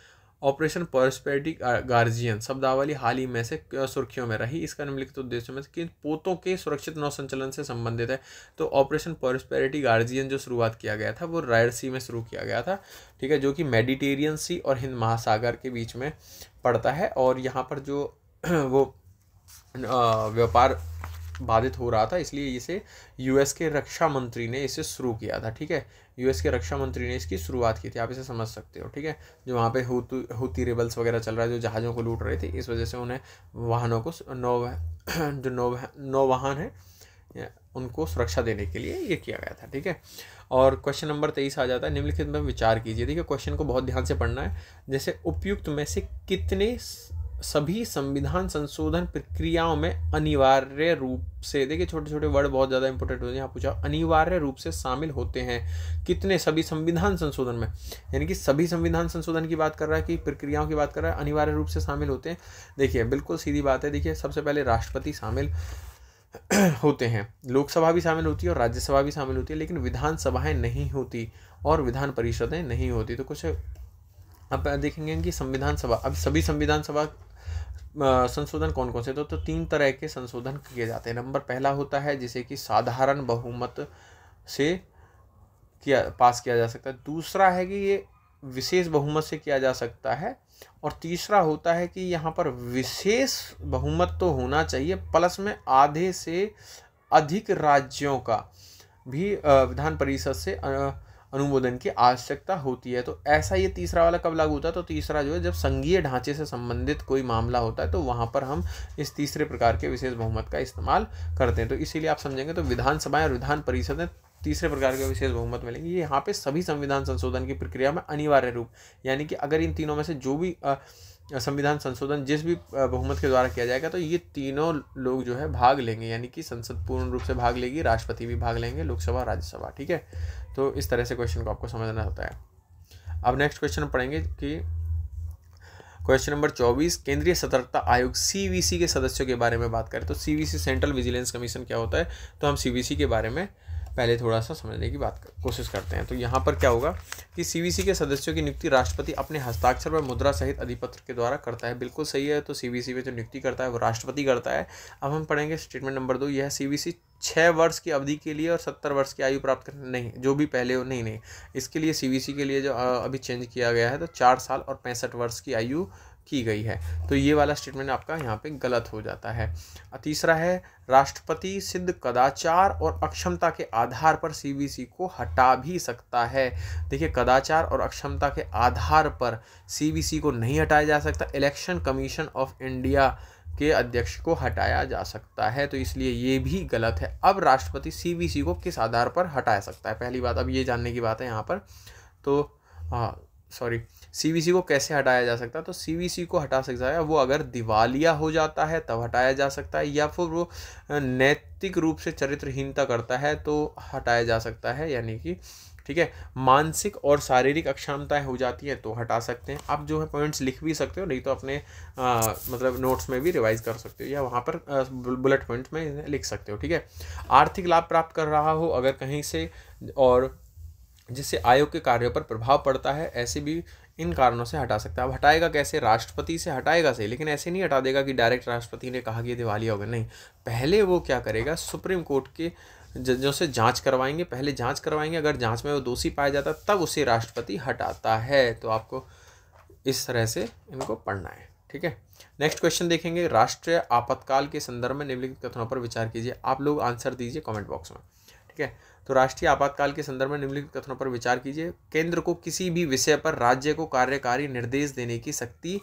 ऑपरेशन प्रॉस्पेरिटी गार्जियन शब्दावली हाल ही में से सुर्खियों में रही, इसका निम्नलिखित उद्देश्यों में किन पोतों के सुरक्षित नौ संचालन से संबंधित है। तो ऑपरेशन प्रॉस्पेरिटी गार्जियन जो शुरुआत किया गया था वो रेड सी में शुरू किया गया था। ठीक है, जो कि मेडिटेरियन सी और हिंद महासागर के बीच में पड़ता है, और यहाँ पर जो वो व्यापार बाधित हो रहा था, इसलिए इसे यूएस के रक्षा मंत्री ने इसे शुरू किया था। ठीक है, यूएस के रक्षा मंत्री ने इसकी शुरुआत की थी, आप इसे समझ सकते हो। ठीक है, जो वहाँ पे हुती रेबल्स वगैरह चल रहा है, जो जहाज़ों को लूट रहे थे, इस वजह से उन्हें वाहनों को नौ वाहन है उनको सुरक्षा देने के लिए ये किया गया था। ठीक है, और क्वेश्चन नंबर 23 आ जाता है, निम्नलिखित में विचार कीजिए। देखिए, क्वेश्चन को बहुत ध्यान से पढ़ना है। जैसे उपयुक्त में से कितने सभी संविधान संशोधन प्रक्रियाओं में अनिवार्य रूप से, देखिए छोटे छोटे वर्ड बहुत ज़्यादा इंपॉर्टेंट होते हैं, यहाँ पूछा अनिवार्य रूप से शामिल होते हैं। कितने सभी संविधान संशोधन में, यानी कि सभी संविधान संशोधन की बात कर रहा है कि प्रक्रियाओं की बात कर रहा है, अनिवार्य रूप से शामिल होते हैं। देखिए बिल्कुल सीधी बात है। देखिए, सबसे पहले राष्ट्रपति शामिल होते हैं, लोकसभा भी शामिल होती है और राज्यसभा भी शामिल होती है, लेकिन विधानसभाएं नहीं होती और विधान परिषदें नहीं होती। तो कुछ अब देखेंगे कि संविधान सभा, अब सभी संविधान सभा संशोधन कौन कौन से, तो 3 तरह के संशोधन किए जाते हैं। नंबर पहला होता है जिसे कि साधारण बहुमत से पास किया जा सकता है, दूसरा है कि ये विशेष बहुमत से किया जा सकता है, और तीसरा होता है कि यहाँ पर विशेष बहुमत तो होना चाहिए, प्लस में आधे से अधिक राज्यों का भी विधान परिषद से अनुमोदन की आवश्यकता होती है। तो ऐसा ये तीसरा वाला कब लागू होता है, तो तीसरा जो है जब संघीय ढांचे से संबंधित कोई मामला होता है, तो वहाँ पर हम इस तीसरे प्रकार के विशेष बहुमत का इस्तेमाल करते हैं। तो इसीलिए आप समझेंगे, तो विधानसभाएं और विधान परिषदें तीसरे प्रकार के विशेष बहुमत मिलेंगे। ये यहाँ पे सभी संविधान संशोधन की प्रक्रिया में अनिवार्य रूप, यानी कि अगर इन तीनों में से जो भी संविधान संशोधन जिस भी बहुमत के द्वारा किया जाएगा, तो ये तीनों लोग जो है भाग लेंगे, यानी कि संसद पूर्ण रूप से भाग लेगी, राष्ट्रपति भी भाग लेंगे, लोकसभा, राज्यसभा। ठीक है, तो इस तरह से क्वेश्चन को आपको समझना होता है। अब नेक्स्ट क्वेश्चन पढ़ेंगे कि क्वेश्चन नंबर 24, केंद्रीय सतर्कता आयोग सीवीसी के सदस्यों के बारे में बात करें। तो सीवीसी सेंट्रल विजिलेंस कमीशन क्या होता है, तो हम सीवीसी के बारे में पहले थोड़ा सा समझने की कोशिश करते हैं। तो यहाँ पर क्या होगा कि सीवीसी के सदस्यों की नियुक्ति राष्ट्रपति अपने हस्ताक्षर व मुद्रा सहित अधिपत्र के द्वारा करता है। बिल्कुल सही है, तो सीवीसी में जो नियुक्ति करता है वो राष्ट्रपति करता है। अब हम पढ़ेंगे स्टेटमेंट नंबर 2, यह सीवीसी 6 वर्ष की अवधि के लिए और 70 वर्ष की आयु प्राप्त करने, नहीं जो भी पहले हो, नहीं इसके लिए सीवीसी के लिए जो अभी चेंज किया गया है, तो 4 साल और 65 वर्ष की आयु की गई है। तो ये वाला स्टेटमेंट आपका यहाँ पे गलत हो जाता है। तीसरा है, राष्ट्रपति सिद्ध कदाचार और अक्षमता के आधार पर सीवीसी को हटा भी सकता है। देखिए, कदाचार और अक्षमता के आधार पर सीवीसी को नहीं हटाया जा सकता, इलेक्शन कमीशन ऑफ इंडिया के अध्यक्ष को हटाया जा सकता है, तो इसलिए ये भी गलत है। अब राष्ट्रपति सीवीसी को किस आधार पर हटा सकता है, पहली बात अब ये जानने की बात है यहाँ पर। तो सॉरी सीवीसी को कैसे हटाया जा सकता है, तो सीवीसी को हटा सकता है वो अगर दिवालिया हो जाता है तब हटाया जा सकता है, या फिर वो नैतिक रूप से चरित्रहीनता करता है तो हटाया जा सकता है, यानी कि ठीक है। मानसिक और शारीरिक अक्षमताएं हो जाती है तो हटा सकते हैं। आप जो है पॉइंट्स लिख भी सकते हो, नहीं तो अपने मतलब नोट्स में भी रिवाइज कर सकते हो, या वहाँ पर बुलेट पॉइंट्स में लिख सकते हो, ठीक है। आर्थिक लाभ प्राप्त कर रहा हो अगर कहीं से और जिससे आयोग के कार्यों पर प्रभाव पड़ता है, ऐसे भी इन कारणों से हटा सकता है। अब हटाएगा कैसे, राष्ट्रपति से हटाएगा सही, लेकिन ऐसे नहीं हटा देगा कि डायरेक्ट राष्ट्रपति ने कहा कि ये दिवालिया हो गया, नहीं। पहले वो क्या करेगा, सुप्रीम कोर्ट के जजों से जांच करवाएंगे, पहले जांच करवाएंगे, अगर जांच में वो दोषी पाया जाता तब उसे राष्ट्रपति हटाता है। तो आपको इस तरह से इनको पढ़ना है, ठीक है। नेक्स्ट क्वेश्चन देखेंगे, राष्ट्रीय आपातकाल के संदर्भ में निम्नलिखित कथनों पर विचार कीजिए। आप लोग आंसर दीजिए कमेंट बॉक्स में, ठीक है। तो राष्ट्रीय आपातकाल के संदर्भ में निम्नलिखित कथनों पर विचार कीजिए। केंद्र को किसी भी विषय पर राज्य को कार्यकारी निर्देश देने की शक्ति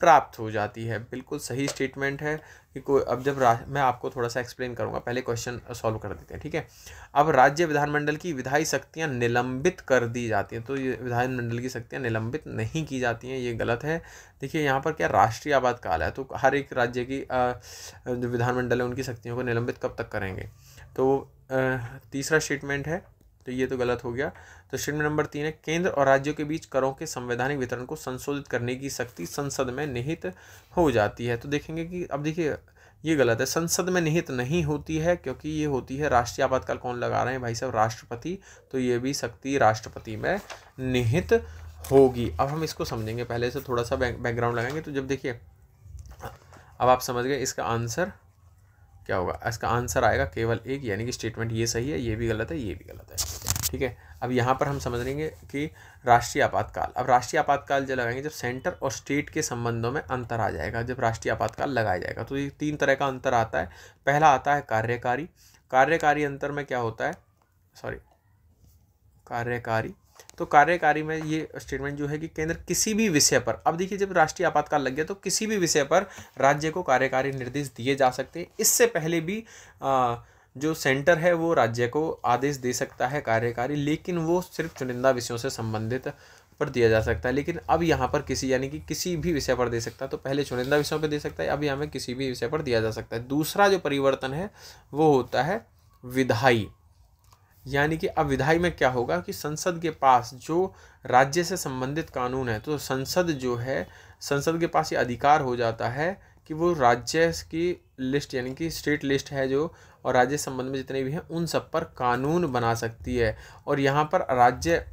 प्राप्त हो जाती है, बिल्कुल सही स्टेटमेंट है कि कोई, अब जब मैं आपको थोड़ा सा एक्सप्लेन करूंगा, पहले क्वेश्चन सॉल्व कर देते हैं, ठीक है। अब राज्य विधानमंडल की विधायी शक्तियां निलंबित कर दी जाती हैं, तो ये विधानमंडल की शक्तियां निलंबित नहीं की जाती हैं, ये गलत है। देखिए यहाँ पर क्या राष्ट्रीय आपातकाल है, तो हर एक राज्य की जो विधानमंडल है उनकी शक्तियों को निलंबित कब तक करेंगे, तो तीसरा स्टेटमेंट है, तो ये तो गलत हो गया। तो स्टेटमेंट नंबर 3 है, केंद्र और राज्यों के बीच करों के संवैधानिक वितरण को संशोधित करने की शक्ति संसद में निहित हो जाती है। तो देखेंगे कि अब देखिए ये गलत है, संसद में निहित नहीं होती है, क्योंकि ये होती है राष्ट्रीय आपातकाल कौन लगा रहे हैं भाई साहब, राष्ट्रपति, तो ये भी शक्ति राष्ट्रपति में निहित होगी। अब हम इसको समझेंगे, पहले से थोड़ा सा बैकग्राउंड लगाएंगे। तो जब देखिए अब आप समझ गए इसका आंसर क्या होगा, इसका आंसर आएगा केवल एक, यानी कि स्टेटमेंट ये सही है, ये भी गलत है, ये भी गलत है, ठीक है। अब यहाँ पर हम समझ लेंगे कि राष्ट्रीय आपातकाल, अब राष्ट्रीय आपातकाल जब लगाएंगे जब सेंटर और स्टेट के संबंधों में अंतर आ जाएगा, जब राष्ट्रीय आपातकाल लगाया जाएगा। तो ये 3 तरह का अंतर आता है। पहला आता है कार्यकारी, कार्यकारी अंतर में क्या होता है, कार्यकारी, तो कार्यकारी में ये स्टेटमेंट जो है कि केंद्र किसी भी विषय पर, अब देखिए जब राष्ट्रीय आपातकाल लग गया तो किसी भी विषय पर राज्य को कार्यकारी निर्देश दिए जा सकते हैं। इससे पहले भी जो सेंटर है वो राज्य को आदेश दे सकता है कार्यकारी, लेकिन वो सिर्फ चुनिंदा विषयों से संबंधित पर दिया जा सकता है। लेकिन अब यहाँ पर किसी, यानी कि किसी भी विषय पर दे सकता है, तो पहले चुनिंदा विषयों पर दे सकता है, अब यहाँ में किसी भी विषय पर दिया जा सकता है। दूसरा जो परिवर्तन है वो होता है विधायी, यानी कि अब विधायी में क्या होगा कि संसद के पास जो राज्य से संबंधित कानून है, तो संसद जो है, संसद के पास ये अधिकार हो जाता है कि वो राज्य की लिस्ट, यानी कि स्टेट लिस्ट है जो, और राज्य संबंध में जितने भी हैं उन सब पर कानून बना सकती है। और यहाँ पर राज्य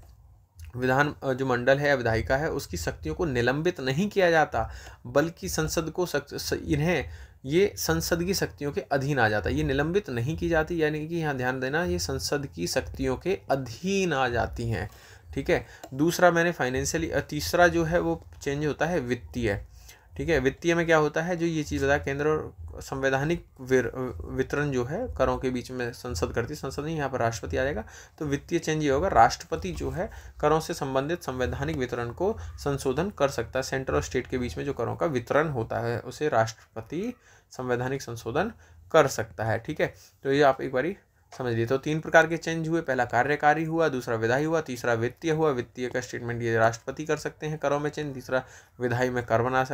विधान जो मंडल है या विधायिका है उसकी शक्तियों को निलंबित नहीं किया जाता, बल्कि संसद को इन्हें ये संसद की शक्तियों के अधीन आ जाता है, ये निलंबित नहीं की जाती, यानी कि यहाँ ध्यान देना ये संसद की शक्तियों के अधीन आ जाती हैं, ठीक है। दूसरा मैंने फाइनेंशियली, तीसरा जो है वो चेंज होता है वित्तीय, ठीक है। वित्तीय में क्या होता है, जो ये चीज़ बताया, केंद्र और संवैधानिक वितरण जो है करों के बीच में संसद करती है, संसद नहीं, यहाँ पर राष्ट्रपति आ जाएगा। तो वित्तीय चेंज ये होगा, राष्ट्रपति जो है करों से संबंधित संवैधानिक वितरण को संशोधन कर सकता है। सेंटर और स्टेट के बीच में जो करों का वितरण होता है उसे राष्ट्रपति संवैधानिक संशोधन कर सकता है, ठीक है। तो ये आप एक बारी समझ लिए। तो 3 प्रकार के चेंज हुए, पहला कार्यकारी हुआ, दूसरा विधायी हुआ, तीसरा वित्तीय हुआ। वित्तीय का स्टेटमेंट ये राष्ट्रपति कर सकते हैं करों में चेंज, तीसरा विधायी में कर बना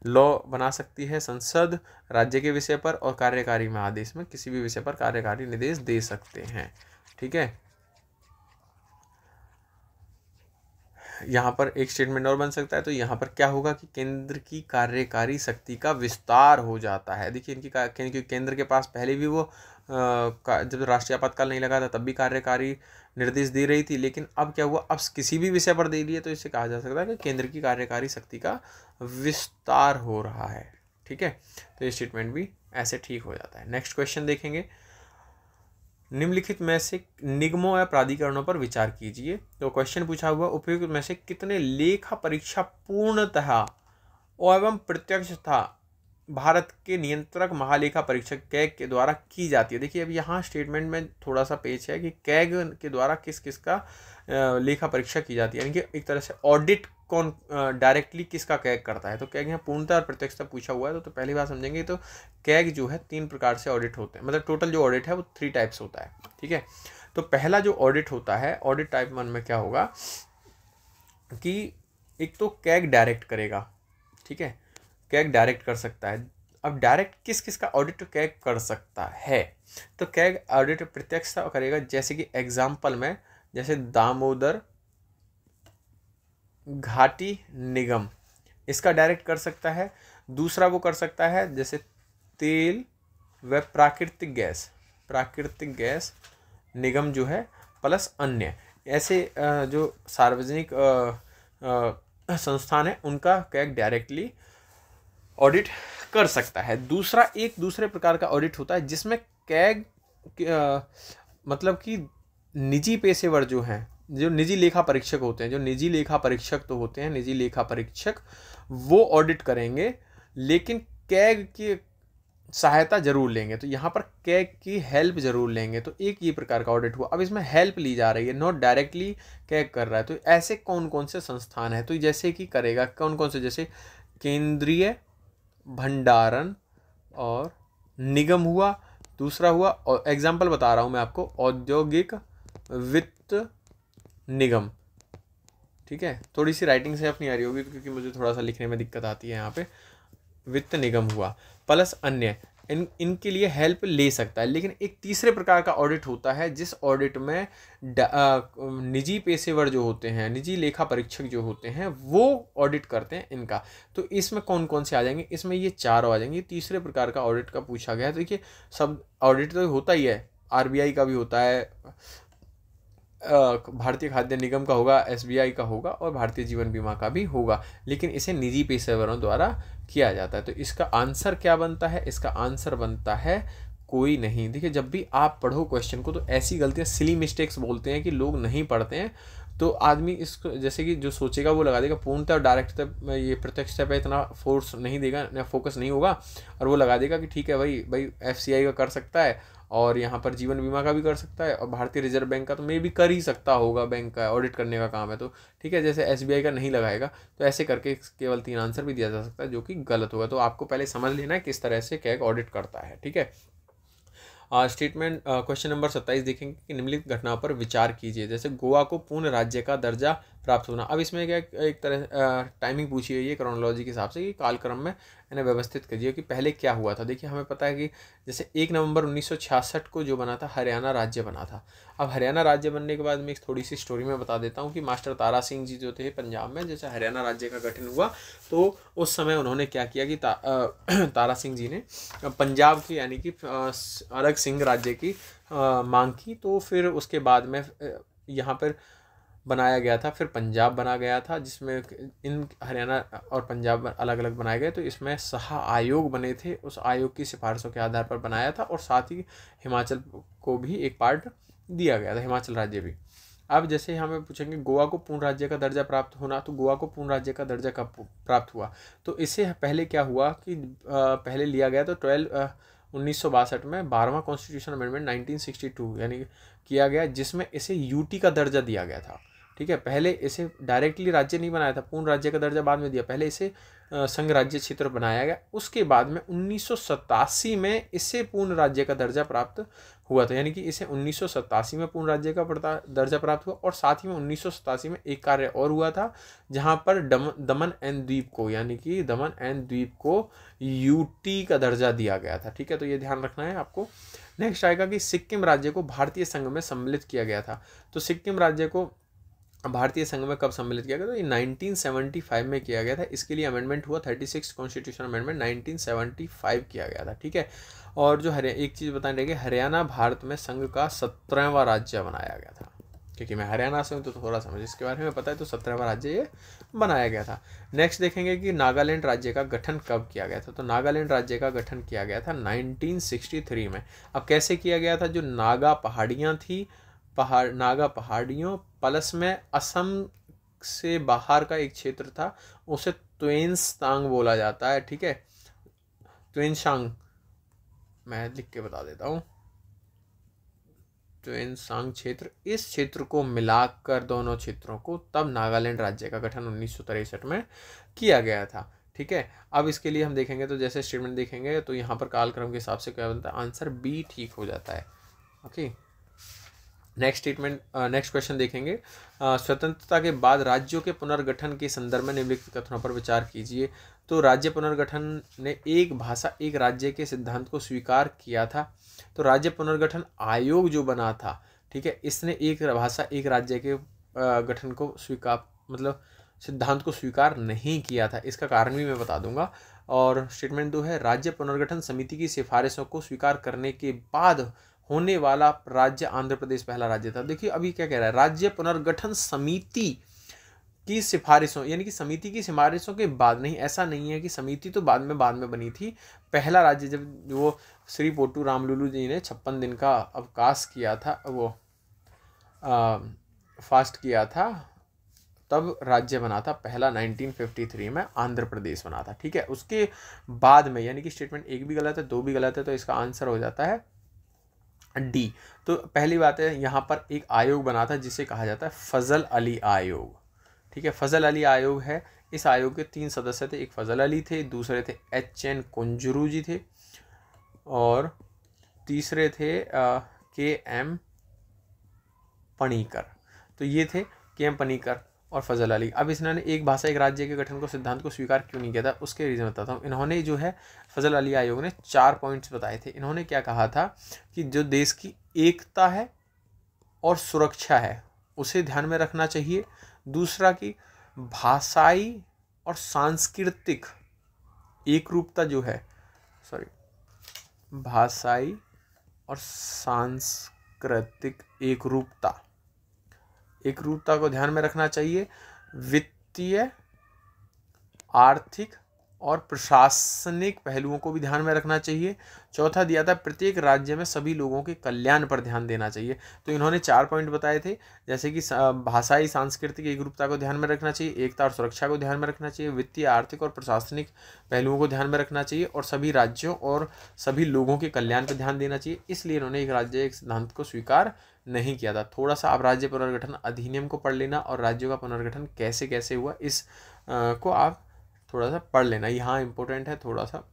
लॉ बना सकती है संसद राज्य के विषय पर, और कार्यकारी में आदेश में किसी भी विषय पर कार्यकारी निर्देश दे सकते हैं, ठीक है। यहाँ पर एक स्टेटमेंट और बन सकता है, तो यहाँ पर क्या होगा कि केंद्र की कार्यकारी शक्ति का विस्तार हो जाता है। देखिए इनकी केंद्र के पास पहले भी वो जब राष्ट्रीय आपातकाल नहीं लगा था तब भी कार्यकारी निर्देश दे रही थी, लेकिन अब क्या हुआ, अब किसी भी विषय पर दे दिए, तो इसे कहा जा सकता है कि केंद्र की कार्यकारी शक्ति का विस्तार हो रहा है, ठीक है। तो ये स्टेटमेंट भी ऐसे ठीक हो जाता है। नेक्स्ट क्वेश्चन देखेंगे, निम्नलिखित में से निगमों या प्राधिकरणों पर विचार कीजिए। तो क्वेश्चन पूछा हुआ, उपयुक्त में से कितने लेखा परीक्षा पूर्णतः एवं प्रत्यक्ष था भारत के नियंत्रक महालेखा परीक्षक कैग के द्वारा की जाती है। देखिए अब यहाँ स्टेटमेंट में थोड़ा सा पेच है कि कैग के द्वारा किस किस का लेखा परीक्षा की जाती है, यानी कि एक तरह से ऑडिट कौन डायरेक्टली किसका कैग करता है। तो कैग यहाँ पूर्णतः और प्रत्यक्षता पूछा हुआ है, तो पहली बात समझेंगे, तो कैग जो है 3 प्रकार से ऑडिट होते हैं, मतलब टोटल जो ऑडिट है वो 3 टाइप्स होता है, ठीक है। तो पहला जो ऑडिट होता है, ऑडिट टाइप 1 में क्या होगा कि एक तो कैग डायरेक्ट करेगा, ठीक है, कैग डायरेक्ट कर सकता है। अब डायरेक्ट किस किस का ऑडिट कैग कर सकता है, तो कैग ऑडिट प्रत्यक्ष करेगा, जैसे कि एग्जाम्पल में जैसे दामोदर घाटी निगम, इसका डायरेक्ट कर सकता है। दूसरा वो कर सकता है जैसे तेल व प्राकृतिक गैस निगम जो है प्लस अन्य, ऐसे जो सार्वजनिक संस्थान है उनका कैग डायरेक्टली ऑडिट कर सकता है। दूसरा एक दूसरे प्रकार का ऑडिट होता है जिसमें कैग मतलब कि निजी पेशेवर जो हैं, जो निजी लेखा परीक्षक होते हैं, जो निजी लेखा परीक्षक तो होते हैं, निजी लेखा परीक्षक वो ऑडिट करेंगे, लेकिन कैग की सहायता जरूर लेंगे। तो यहाँ पर कैग की हेल्प जरूर लेंगे। तो एक ये प्रकार का ऑडिट हुआ। अब इसमें हेल्प ली जा रही है, नॉट डायरेक्टली कैग कर रहा है। तो ऐसे कौन कौन से संस्थान है, तो जैसे कि करेगा कौन कौन से, जैसे केंद्रीय भंडारण और निगम हुआ, दूसरा हुआ, और एग्जाम्पल बता रहा हूँ मैं आपको, औद्योगिक वित्त निगम, ठीक है। थोड़ी सी राइटिंग से अपनी आ रही होगी क्योंकि मुझे थोड़ा सा लिखने में दिक्कत आती है यहाँ पे। वित्त निगम हुआ प्लस अन्य, इनके लिए हेल्प ले सकता है। लेकिन एक तीसरे प्रकार का ऑडिट होता है जिस ऑडिट में निजी पेशेवर जो होते हैं, निजी लेखा परीक्षक जो होते हैं वो ऑडिट करते हैं इनका। तो इसमें कौन कौन से आ जाएंगे, इसमें ये चारों आ जाएंगे। तीसरे प्रकार का ऑडिट का पूछा गया है। तो देखिए सब ऑडिट तो होता ही है, आरबीआई का भी होता है, भारतीय खाद्य निगम का होगा, एसबीआई का होगा और भारतीय जीवन बीमा का भी होगा, लेकिन इसे निजी पेशेवरों द्वारा किया जाता है। तो इसका आंसर क्या बनता है, इसका आंसर बनता है कोई नहीं। देखिए जब भी आप पढ़ो क्वेश्चन को तो ऐसी गलतियां, सिली मिस्टेक्स बोलते हैं कि लोग नहीं पढ़ते हैं, तो आदमी इसको जैसे कि जो सोचेगा वो लगा देगा, पूर्णतः और डायरेक्ट ये प्रत्यक्ष पे इतना फोर्स नहीं देगा, ना फोकस नहीं होगा, और वो लगा देगा कि ठीक है भाई एफसीआई का कर सकता है और यहाँ पर जीवन बीमा का भी कर सकता है और भारतीय रिजर्व बैंक का तो मे भी कर ही सकता होगा, बैंक का ऑडिट करने का काम है तो ठीक है, जैसे एसबीआई का नहीं लगाएगा। तो ऐसे करके केवल 3 आंसर भी दिया जा सकता है जो कि गलत होगा। तो आपको पहले समझ लेना है किस तरह से कैग ऑडिट करता है, ठीक है। स्टेटमेंट क्वेश्चन नंबर 27 देखेंगे कि निम्नलिखित घटना पर विचार कीजिए। जैसे गोवा को पूर्ण राज्य का दर्जा प्राप्त होना। अब इसमें क्या एक तरह टाइमिंग पूछी हुई है क्रोनोलॉजी के हिसाब से कि कालक्रम में इन्हें व्यवस्थित कीजिए कि पहले क्या हुआ था। देखिए हमें पता है कि जैसे 1 नवंबर 1966 को जो बना था हरियाणा राज्य बना था। अब हरियाणा राज्य बनने के बाद मैं एक थोड़ी सी स्टोरी में बता देता हूँ कि मास्टर तारा सिंह जी जो थे पंजाब में, जैसे हरियाणा राज्य का गठन हुआ तो उस समय उन्होंने क्या किया कि तारा सिंह जी ने पंजाब की यानी कि अलग सिंह राज्य की मांग की। तो फिर उसके बाद में यहाँ पर बनाया गया था, फिर पंजाब बना गया था जिसमें इन हरियाणा और पंजाब अलग अलग बनाए गए। तो इसमें सह आयोग बने थे, उस आयोग की सिफारिशों के आधार पर बनाया था और साथ ही हिमाचल को भी एक पार्ट दिया गया था, हिमाचल राज्य भी। अब जैसे हमें पूछेंगे गोवा को पूर्ण राज्य का दर्जा प्राप्त होना, तो गोवा को पूर्ण राज्य का दर्जा कब प्राप्त हुआ, तो इससे पहले क्या हुआ कि पहले लिया गया तो 1962 में 12वां कॉन्स्टिट्यूशन अमेंडमेंट 1962 यानी किया गया जिसमें इसे यूटी का दर्जा दिया गया था, ठीक है। पहले इसे डायरेक्टली राज्य नहीं बनाया था, पूर्ण राज्य का दर्जा बाद में दिया, पहले इसे संघ राज्य क्षेत्र बनाया गया। उसके बाद में 1987 में इसे पूर्ण राज्य का दर्जा प्राप्त हुआ था, यानी कि इसे 1987 में पूर्ण राज्य का दर्जा प्राप्त हुआ। और साथ ही में 1987 में एक कार्य और हुआ था जहां पर दमन एंड द्वीप को, यानी कि दमन एंड द्वीप को यूटी का दर्जा दिया गया था, ठीक है। तो ये ध्यान रखना है आपको। नेक्स्ट आएगा कि सिक्किम राज्य को भारतीय संघ में सम्मिलित किया गया था। तो सिक्किम राज्य को भारतीय संघ में कब सम्मिलित किया गया, तो ये 1975 में किया गया था। इसके लिए अमेंडमेंट हुआ 36 कॉन्स्टिट्यूशन अमेंडमेंट 1975 किया गया था, ठीक है। और जो एक चीज़ बताने रहेगी, हरियाणा भारत में संघ का 17वां राज्य बनाया गया था, क्योंकि मैं हरियाणा से हूँ तो थोड़ा सा मुझे इसके बारे में पता है। तो 17वां राज्य ये बनाया गया था। नेक्स्ट देखेंगे कि नागालैंड राज्य का गठन कब किया गया था। तो नागालैंड राज्य का गठन किया गया था 1963 में। अब कैसे किया गया था, जो नागा पहाड़ियाँ थी, नागा पहाड़ियों प्लस में असम से बाहर का एक क्षेत्र था, उसे त्वेंस्तांग बोला जाता है, ठीक है। त्वेंसांग मैं लिख के बता देता हूँ, त्वेंसांग क्षेत्र, इस क्षेत्र को मिलाकर दोनों क्षेत्रों को तब नागालैंड राज्य का गठन 1963 में किया गया था, ठीक है। अब इसके लिए हम देखेंगे तो जैसे स्टेटमेंट देखेंगे तो यहाँ पर कालक्रम के हिसाब से क्या बनता है, आंसर बी ठीक हो जाता है, okay. Next statement, next question देखेंगे। स्वतंत्रता के बाद राज्यों के पुनर्गठन के संदर्भ में निम्नलिखित कथनों पर विचार कीजिए। तो राज्य पुनर्गठन ने एक भाषा एक राज्य के सिद्धांत को स्वीकार किया था। तो राज्य पुनर्गठन आयोग जो बना था, ठीक है, इसने एक भाषा एक राज्य के गठन को स्वीकार मतलब सिद्धांत को स्वीकार नहीं किया था। इसका कारण भी मैं बता दूंगा। और स्टेटमेंट 2 है, राज्य पुनर्गठन समिति की सिफारिशों को स्वीकार करने के बाद होने वाला राज्य आंध्र प्रदेश पहला राज्य था। देखिए अभी क्या कह रहा है, राज्य पुनर्गठन समिति की सिफारिशों, यानी कि समिति की सिफारिशों के बाद नहीं, ऐसा नहीं है कि समिति तो बाद में बनी थी। पहला राज्य जब वो श्री पोटू रामलुलू जी ने 56 दिन का अवकाश किया था, वो फास्ट किया था, तब राज्य बना था पहला 1953 में आंध्र प्रदेश बना था। ठीक है, उसके बाद में, यानी कि स्टेटमेंट 1 भी गलत है 2 भी गलत है, तो इसका आंसर हो जाता है डी। तो पहली बात है, यहाँ पर एक आयोग बना था जिसे कहा जाता है फजल अली आयोग। ठीक है, फजल अली आयोग है। इस आयोग के 3 सदस्य थे, एक फजल अली थे, दूसरे थे एच.एन. कुंजरू जी थे, और तीसरे थे के.एम. पणिकर। तो ये थे के.एम. पणिकर और फजल अली। अब इन्होंने एक भाषा एक राज्य के गठन को सिद्धांत को स्वीकार क्यों नहीं किया था, उसके रीज़न बताता हूँ। इन्होंने जो है फजल अली आयोग ने 4 पॉइंट्स बताए थे। इन्होंने क्या कहा था कि जो देश की एकता है और सुरक्षा है उसे ध्यान में रखना चाहिए। दूसरा कि भाषाई और सांस्कृतिक एकरूपता जो है, भाषाई और सांस्कृतिक एकरूपता को ध्यान में रखना चाहिए। वित्तीय, आर्थिक और प्रशासनिक पहलुओं को भी ध्यान में रखना चाहिए। चौथा दिया था प्रत्येक राज्य में सभी लोगों के कल्याण पर ध्यान देना चाहिए। तो इन्होंने 4 पॉइंट बताए थे, जैसे कि भाषाई सांस्कृतिक एकरूपता को ध्यान में रखना चाहिए, एकता और सुरक्षा को ध्यान में रखना चाहिए, वित्तीय, आर्थिक और प्रशासनिक पहलुओं को ध्यान में रखना चाहिए, और सभी राज्यों और सभी लोगों के कल्याण पर ध्यान देना चाहिए। इसलिए इन्होंने एक राज्य एक सिद्धांत को स्वीकार नहीं किया था। थोड़ा सा आप राज्य पुनर्गठन अधिनियम को पढ़ लेना और राज्यों का पुनर्गठन कैसे कैसे हुआ इस को आप थोड़ा सा पढ़ लेना, यहाँ इंपॉर्टेंट है थोड़ा सा।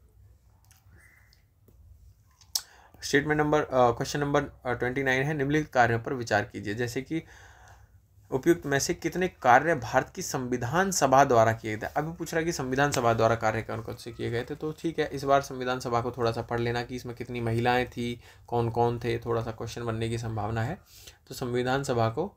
स्टेटमेंट नंबर क्वेश्चन नंबर 29 है, निम्नलिखित कार्यों पर विचार कीजिए। जैसे कि उपयुक्त में से कितने कार्य भारत की संविधान सभा द्वारा किए गए। अभी पूछ रहा है कि संविधान सभा द्वारा कार्य कौन कौन से किए गए थे। तो ठीक है, इस बार संविधान सभा को थोड़ा सा पढ़ लेना कि इसमें कितनी महिलाएं थी, कौन कौन थे, थोड़ा सा क्वेश्चन बनने की संभावना है। तो संविधान सभा को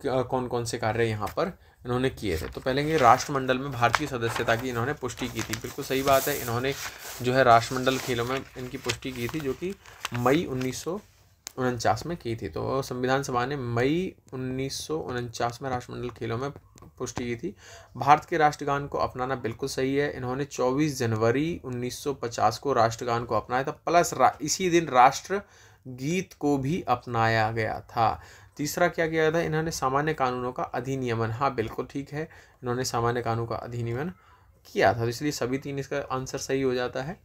कौन कौन से कार्य यहाँ पर इन्होंने किए थे। तो पहले राष्ट्रमंडल में भारतीय सदस्यता की इन्होंने पुष्टि की थी। बिल्कुल सही बात है, इन्होंने जो है राष्ट्रमंडल खेलों में इनकी पुष्टि की थी, जो कि मई 1949 में की थी। तो संविधान सभा ने मई 1949 में राष्ट्रमंडल खेलों में पुष्टि की थी। भारत के राष्ट्रगान को अपनाना बिल्कुल सही है, इन्होंने 24 जनवरी 1950 को राष्ट्रगान को अपनाया था, प्लस इसी दिन राष्ट्र गीत को भी अपनाया गया था। तीसरा क्या किया था, इन्होंने सामान्य कानूनों का अधिनियमन, हाँ बिल्कुल ठीक है, इन्होंने सामान्य कानून का अधिनियमन किया था, तो इसलिए सभी 3 इसका आंसर सही हो जाता है।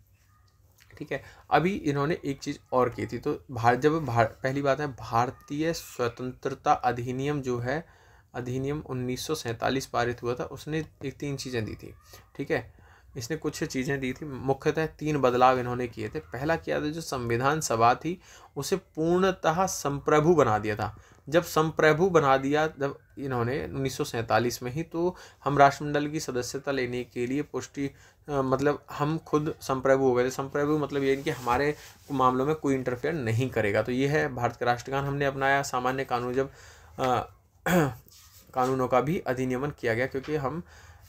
ठीक है, अभी इन्होंने एक चीज़ और की थी। तो पहली बात है, भारतीय स्वतंत्रता अधिनियम जो है, अधिनियम 1947 पारित हुआ था, उसने 3 चीज़ें दी थी। ठीक है, इसने कुछ चीज़ें दी थी, मुख्यतः 3 बदलाव इन्होंने किए थे। पहला किया था, जो संविधान सभा थी उसे पूर्णतः संप्रभु बना दिया था। जब संप्रभु बना दिया जब इन्होंने 1947 में ही, तो हम राष्ट्रमंडल की सदस्यता लेने के लिए पुष्टि मतलब हम खुद संप्रभु हो गए थे। संप्रभु मतलब ये कि हमारे मामलों में कोई इंटरफेयर नहीं करेगा। तो ये है भारत का राष्ट्रगान हमने अपनाया। सामान्य कानून जब कानूनों का भी अधिनियमन किया गया, क्योंकि हम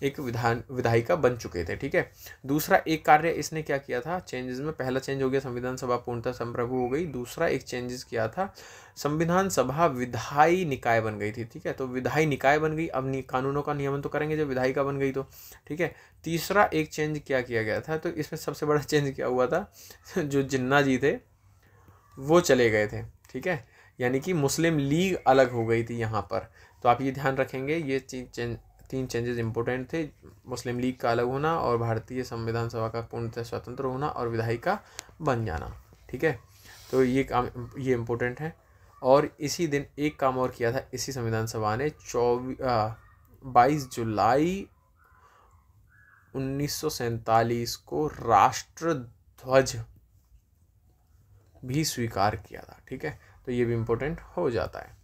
एक विधायिका बन चुके थे। ठीक है, दूसरा एक कार्य इसने क्या किया था चेंजेस में, पहला चेंज हो गया संविधान सभा पूर्णतः संप्रभु हो गई। दूसरा एक चेंजेस किया था, संविधान सभा विधायी निकाय बन गई थी। ठीक है, तो विधायी निकाय बन गई, अब कानूनों का नियमन तो करेंगे जब विधायिका बन गई तो। ठीक है, तीसरा एक चेंज क्या किया गया था, तो इसमें सबसे बड़ा चेंज क्या हुआ था, जो जिन्ना जी थे वो चले गए थे। ठीक है, यानी कि मुस्लिम लीग अलग हो गई थी यहाँ पर। तो आप ये ध्यान रखेंगे, ये 3 चेंजेस इंपॉर्टेंट थे, मुस्लिम लीग का अलग होना और भारतीय संविधान सभा का पूर्णतः स्वतंत्र होना और विधायिका बन जाना। ठीक है, तो ये काम ये इम्पोर्टेंट है। और इसी दिन एक काम और किया था इसी संविधान सभा ने, 22 जुलाई 1947 को राष्ट्रध्वज भी स्वीकार किया था। ठीक है, तो ये भी इम्पोर्टेंट हो जाता है।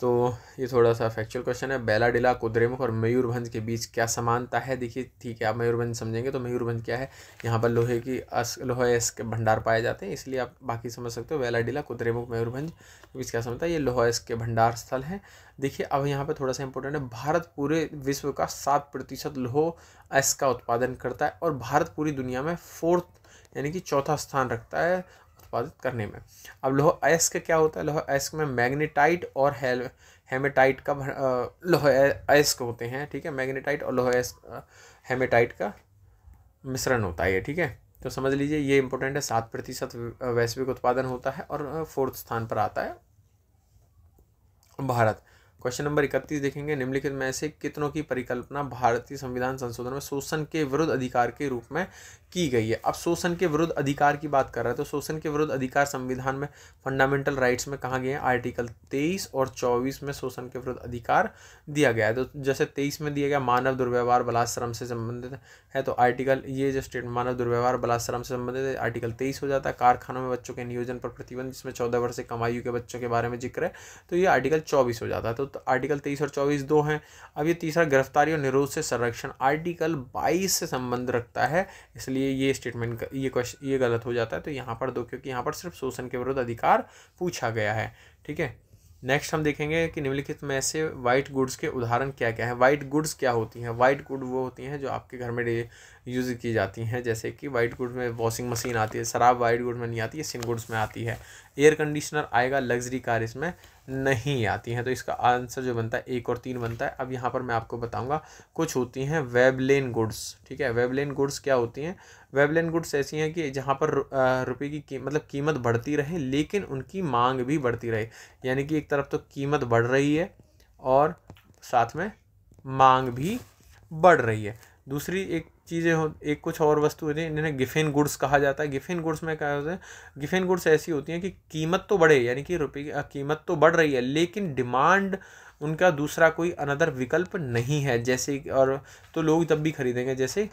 तो ये थोड़ा सा फैक्चुअल क्वेश्चन है। बेलाडिला, कुद्रेमुख और मयूरभंज के बीच क्या समानता है? देखिए ठीक है, आप मयूरभंज समझेंगे तो मयूरभंज क्या है, यहाँ पर लोहे के भंडार पाए जाते हैं, इसलिए आप बाकी समझ सकते हो। बेलाडिला, कुद्रेमुख, मयूरभंज के बीच क्या समानता है? ये लोहे के भंडार स्थल हैं। देखिए अब यहाँ पर थोड़ा सा इंपॉर्टेंट है, भारत पूरे विश्व का 7% लौह अयस्क का उत्पादन करता है और भारत पूरी दुनिया में 4th यानी कि चौथा स्थान रखता है उत्पादित करने में। अब लौह अयस्क क्या होता है? लौह अयस्क में मैग्नेटाइट और हेमेटाइट का लौह अयस्क होते हैं, ठीक है। मैग्नेटाइट और लौह अयस्क हेमेटाइट का मिश्रण होता है ये, ठीक है। तो समझ लीजिए ये इंपॉर्टेंट है, 7% वैश्विक उत्पादन होता है और 4th स्थान पर आता है भारत। क्वेश्चन नंबर 31 देखेंगे, निम्नलिखित में से कितनों की परिकल्पना भारतीय संविधान संशोधन में शोषण के विरुद्ध अधिकार के रूप में की गई है? अब शोषण के विरुद्ध अधिकार की बात कर रहे हैं तो शोषण के विरुद्ध अधिकार संविधान में फंडामेंटल राइट्स में कहाँ गए हैं? आर्टिकल 23 और 24 में शोषण के विरुद्ध अधिकार दिया गया है। तो जैसे 23 में दिया गया मानव दुर्व्यवहार बलात्श्रम से संबंधित है, तो आर्टिकल ये जो स्टेट मानव दुर्व्यवहार बलात्श्रम से संबंधित है, आर्टिकल 23 हो जाता है। कारखानों में बच्चों के नियोजन पर प्रतिबंध, जिसमें 14 वर्ष से कम आयु के बच्चों के बारे में जिक्र है, तो ये आर्टिकल 24 हो जाता है। तो आर्टिकल 23 और 24 दो हैं। अब ये तीसरा गिरफ्तारी और निरोध से संरक्षण, आर्टिकल 22 से संबंध रखता है, इसलिए ये स्टेटमेंट ये गलत हो जाता है। तो यहाँ पर दो, क्योंकि यहाँ पर सिर्फ शोषण के विरुद्ध अधिकार पूछा गया है, ठीक है। नेक्स्ट हम देखेंगे कि निम्नलिखित में से व्हाइट गुड्स के उदाहरण क्या क्या है? व्हाइट गुड्स क्या होती हैं? व्हाइट गुड वो होती हैं जो आपके घर में यूज़ की जाती हैं, जैसे कि व्हाइट गुड्स में वॉशिंग मशीन आती है, शराब व्हाइट गुड्स में नहीं आती है, सिन गुड्स में आती है। एयर कंडीशनर आएगा, लग्जरी कार इसमें नहीं आती हैं। तो इसका आंसर जो बनता है 1 और 3 बनता है। अब यहाँ पर मैं आपको बताऊँगा, कुछ होती हैं वेबलेन गुड्स, ठीक है। वेबलेन गुड्स क्या होती हैं? वेबलेन गुड्स ऐसी हैं कि जहाँ पर रुपये की मतलब कीमत बढ़ती रहे लेकिन उनकी मांग भी बढ़ती रहे, यानी कि एक तरफ तो कीमत बढ़ रही है और साथ में मांग भी बढ़ रही है। दूसरी एक चीज़ें हो, एक कुछ और वस्तु होती हैं जिन्हें गिफिन गुड्स कहा जाता है। गिफिन गुड्स में क्या होता है? गिफिन गुड्स ऐसी होती हैं कि कीमत तो बढ़े, यानी कि रुपये की कीमत तो बढ़ रही है लेकिन डिमांड उनका दूसरा कोई अनदर विकल्प नहीं है, जैसे और तो लोग तब भी खरीदेंगे, जैसे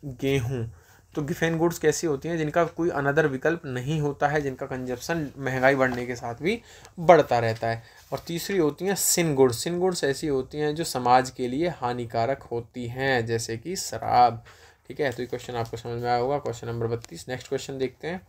गेहूँ। तो गिफिन गुड्स कैसी होती हैं? जिनका कोई अनदर विकल्प नहीं होता है, जिनका कंजप्शन महंगाई बढ़ने के साथ भी बढ़ता रहता है। और तीसरी होती हैं सिन गुड्स। सिन गुड्स ऐसी होती हैं जो समाज के लिए हानिकारक होती हैं, जैसे कि शराब, ठीक है। तो ये क्वेश्चन आपको समझ में आया होगा। Question number 32। नेक्स्ट क्वेश्चन देखते हैं,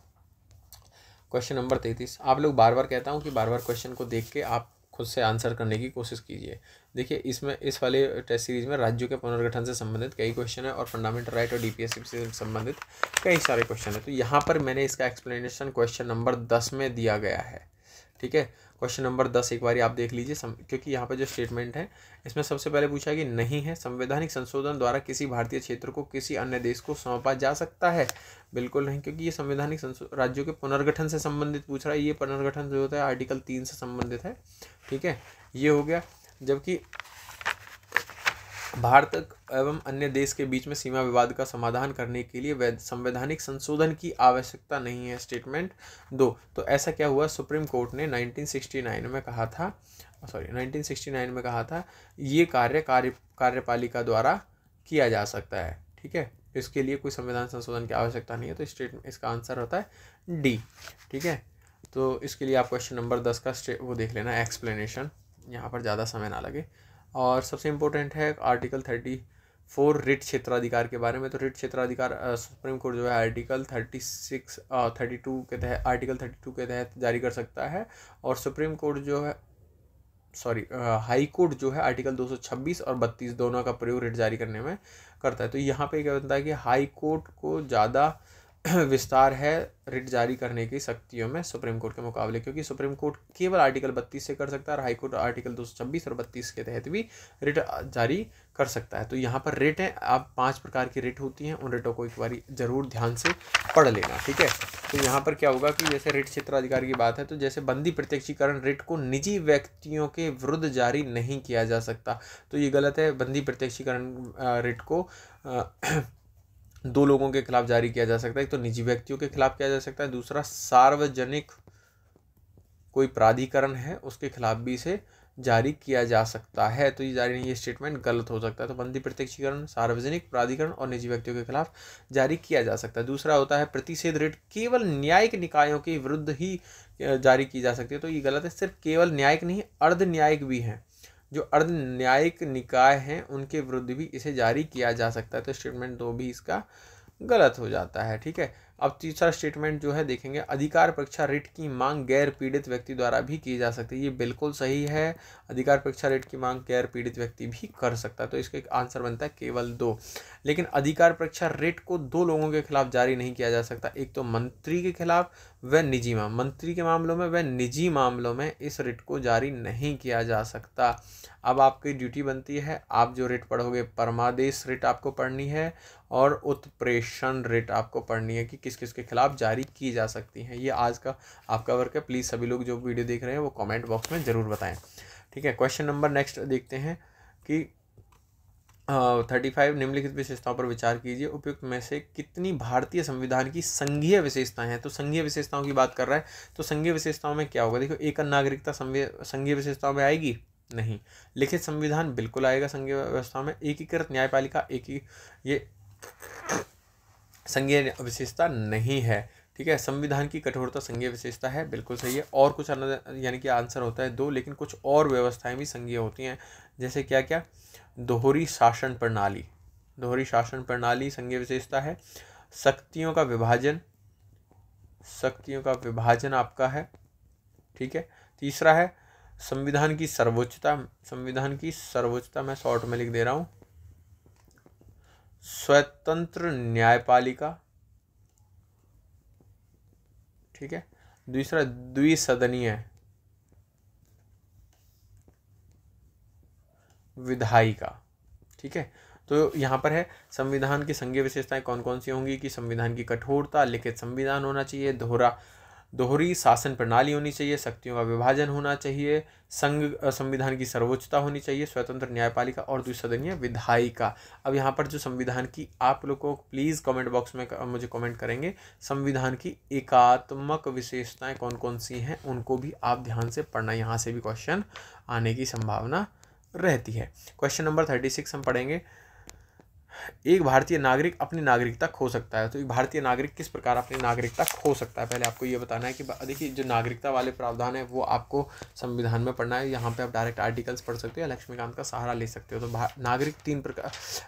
क्वेश्चन नंबर 33। आप लोग बार बार कहता हूँ कि बार बार क्वेश्चन को देख के आप खुद से आंसर करने की कोशिश कीजिए। देखिए इसमें इस वाले टेस्ट सीरीज में राज्यों के पुनर्गठन से संबंधित कई क्वेश्चन है और फंडामेंटल राइट और डीपीएससी से संबंधित कई सारे क्वेश्चन है। तो यहाँ पर मैंने इसका एक्सप्लेनेशन क्वेश्चन नंबर 10 में दिया गया है, ठीक है। क्वेश्चन नंबर 10 एक बार आप देख लीजिए, क्योंकि यहाँ पर जो स्टेटमेंट है इसमें सबसे पहले पूछा कि नहीं है, संवैधानिक संशोधन द्वारा किसी भारतीय क्षेत्र को किसी अन्य देश को सौंपा जा सकता है? बिल्कुल नहीं, क्योंकि ये संवैधानिक राज्यों के पुनर्गठन से संबंधित पूछ रहा है। ये पुनर्गठन जो होता है आर्टिकल 3 से संबंधित है, ठीक है। ये हो गया। जबकि भारत एवं अन्य देश के बीच में सीमा विवाद का समाधान करने के लिए संवैधानिक संशोधन की आवश्यकता नहीं है, स्टेटमेंट 2। तो ऐसा क्या हुआ? सुप्रीम कोर्ट ने 1969 में कहा था ये कार्यपालिका द्वारा किया जा सकता है, ठीक है। इसके लिए कोई संविधान संशोधन की आवश्यकता नहीं है। तो इसका आंसर होता है डी, ठीक है। तो इसके लिए आप क्वेश्चन नंबर 10 का वो देख लेना, एक्सप्लेनेशन, यहाँ पर ज़्यादा समय ना लगे। और सबसे इम्पोर्टेंट है आर्टिकल 34 रिट क्षेत्राधिकार के बारे में। तो रिट क्षेत्राधिकार सुप्रीम कोर्ट जो है आर्टिकल 32 के तहत, आर्टिकल 32 के तहत जारी कर सकता है। और सुप्रीम कोर्ट जो है हाई कोर्ट जो है आर्टिकल 226 और 32 दोनों का प्रयोग रिट जारी करने में करता है। तो यहाँ पे क्या होता है कि हाई कोर्ट को ज़्यादा विस्तार है रिट जारी करने की शक्तियों में सुप्रीम कोर्ट के मुकाबले, क्योंकि सुप्रीम कोर्ट केवल आर्टिकल 32 से कर सकता है और हाई कोर्ट आर्टिकल 226 और 32 के तहत भी रिट जारी कर सकता है। तो यहाँ पर रिट है, आप 5 प्रकार की रिट होती हैं, उन रिटों को एक बार जरूर ध्यान से पढ़ लेना, ठीक है। तो यहाँ पर क्या होगा कि जैसे रिट क्षेत्राधिकार की बात है, तो जैसे बंदी प्रत्यक्षीकरण रिट को निजी व्यक्तियों के विरुद्ध जारी नहीं किया जा सकता, तो ये गलत है। बंदी प्रत्यक्षीकरण रिट को 2 लोगों के खिलाफ जारी किया जा सकता है, एक तो निजी व्यक्तियों के खिलाफ किया जा सकता है, दूसरा सार्वजनिक कोई प्राधिकरण है उसके खिलाफ भी इसे जारी किया जा सकता है। तो ये जारी नहीं, ये स्टेटमेंट गलत हो सकता है। तो बंदी प्रत्यक्षीकरण सार्वजनिक, प्राधिकरण और निजी व्यक्तियों के खिलाफ जारी किया जा सकता है। दूसरा होता है प्रतिषेध रिट केवल न्यायिक निकायों के विरुद्ध ही जारी की जा सकती है। तो ये गलत है, सिर्फ केवल न्यायिक नहीं, अर्ध न्यायिक भी हैं, जो अर्ध न्यायिक निकाय हैं उनके विरुद्ध भी इसे जारी किया जा सकता है। तो स्टेटमेंट 2 भी इसका गलत हो जाता है। ठीक है, अब तीसरा स्टेटमेंट जो है देखेंगे, अधिकार परीक्षा रिट की मांग गैर पीड़ित व्यक्ति द्वारा भी की जा सकती है। ये बिल्कुल सही है, अधिकार परीक्षा रिट की मांग गैर पीड़ित व्यक्ति भी कर सकता है। तो इसका एक आंसर बनता है केवल 2। लेकिन अधिकार परीक्षा रिट को 2 लोगों के खिलाफ जारी नहीं किया जा सकता, एक तो मंत्री के खिलाफ व निजी मंत्री के मामलों में व निजी मामलों में इस रिट को जारी नहीं किया जा सकता। अब आपकी ड्यूटी बनती है, आप जो रिट पढ़ोगे, परमादेश रिट आपको पढ़नी है और उत्प्रेषण रिट आपको पढ़नी है कि किस किस के खिलाफ जारी की जा सकती हैं। ये आज का आपका वर्क है। प्लीज़ सभी लोग जो वीडियो देख रहे हैं वो कमेंट बॉक्स में ज़रूर बताएं। ठीक है, क्वेश्चन नंबर नेक्स्ट देखते हैं कि 35 निम्नलिखित विशेषताओं पर विचार कीजिए, उपयुक्त में से कितनी भारतीय संविधान की संघीय विशेषताएं हैं। तो संघीय विशेषताओं की बात कर रहा है, तो संघीय विशेषताओं में क्या होगा, देखो एकल नागरिकता संघीय विशेषताओं में आएगी नहीं, लिखित संविधान बिल्कुल आएगा संघीय व्यवस्था में, एकीकृत न्यायपालिका ये संघीय विशेषता नहीं है। ठीक है, संविधान की कठोरता संघीय विशेषता है, बिल्कुल सही है। और कुछ यानी कि आंसर होता है 2, लेकिन कुछ और व्यवस्थाएं भी संघीय होती हैं, जैसे क्या क्या, दोहरी शासन प्रणाली, दोहरी शासन प्रणाली संघीय विशेषता है। शक्तियों का विभाजन आपका है। ठीक है, तीसरा है संविधान की सर्वोच्चता, मैं शॉर्ट में लिख दे रहा हूं, स्वतंत्र न्यायपालिका। ठीक है, दूसरा द्विसदनीय विधायिका। ठीक है, तो यहाँ पर है संविधान की संघीय विशेषताएं कौन कौन सी होंगी कि संविधान की कठोरता, लिखित संविधान होना चाहिए, दोहरी शासन प्रणाली होनी चाहिए, शक्तियों का विभाजन होना चाहिए, संविधान की सर्वोच्चता होनी चाहिए, स्वतंत्र न्यायपालिका और द्विसदनीय विधायिका। अब यहाँ पर जो संविधान की, आप लोग को प्लीज़ कमेंट बॉक्स में मुझे कमेंट करेंगे, संविधान की एकात्मक विशेषताएं कौन कौन सी हैं उनको भी आप ध्यान से पढ़ना, यहाँ से भी क्वेश्चन आने की संभावना रहती है। क्वेश्चन नंबर 36 हम पढ़ेंगे, एक भारतीय नागरिक अपनी नागरिकता खो सकता है। तो एक भारतीय नागरिक किस प्रकार अपनी नागरिकता खो सकता है, पहले आपको ये बताना है कि देखिए जो नागरिकता वाले प्रावधान है वो आपको संविधान में पढ़ना है। यहाँ पे आप डायरेक्ट आर्टिकल्स पढ़ सकते हो या लक्ष्मीकांत का सहारा ले सकते हो। तो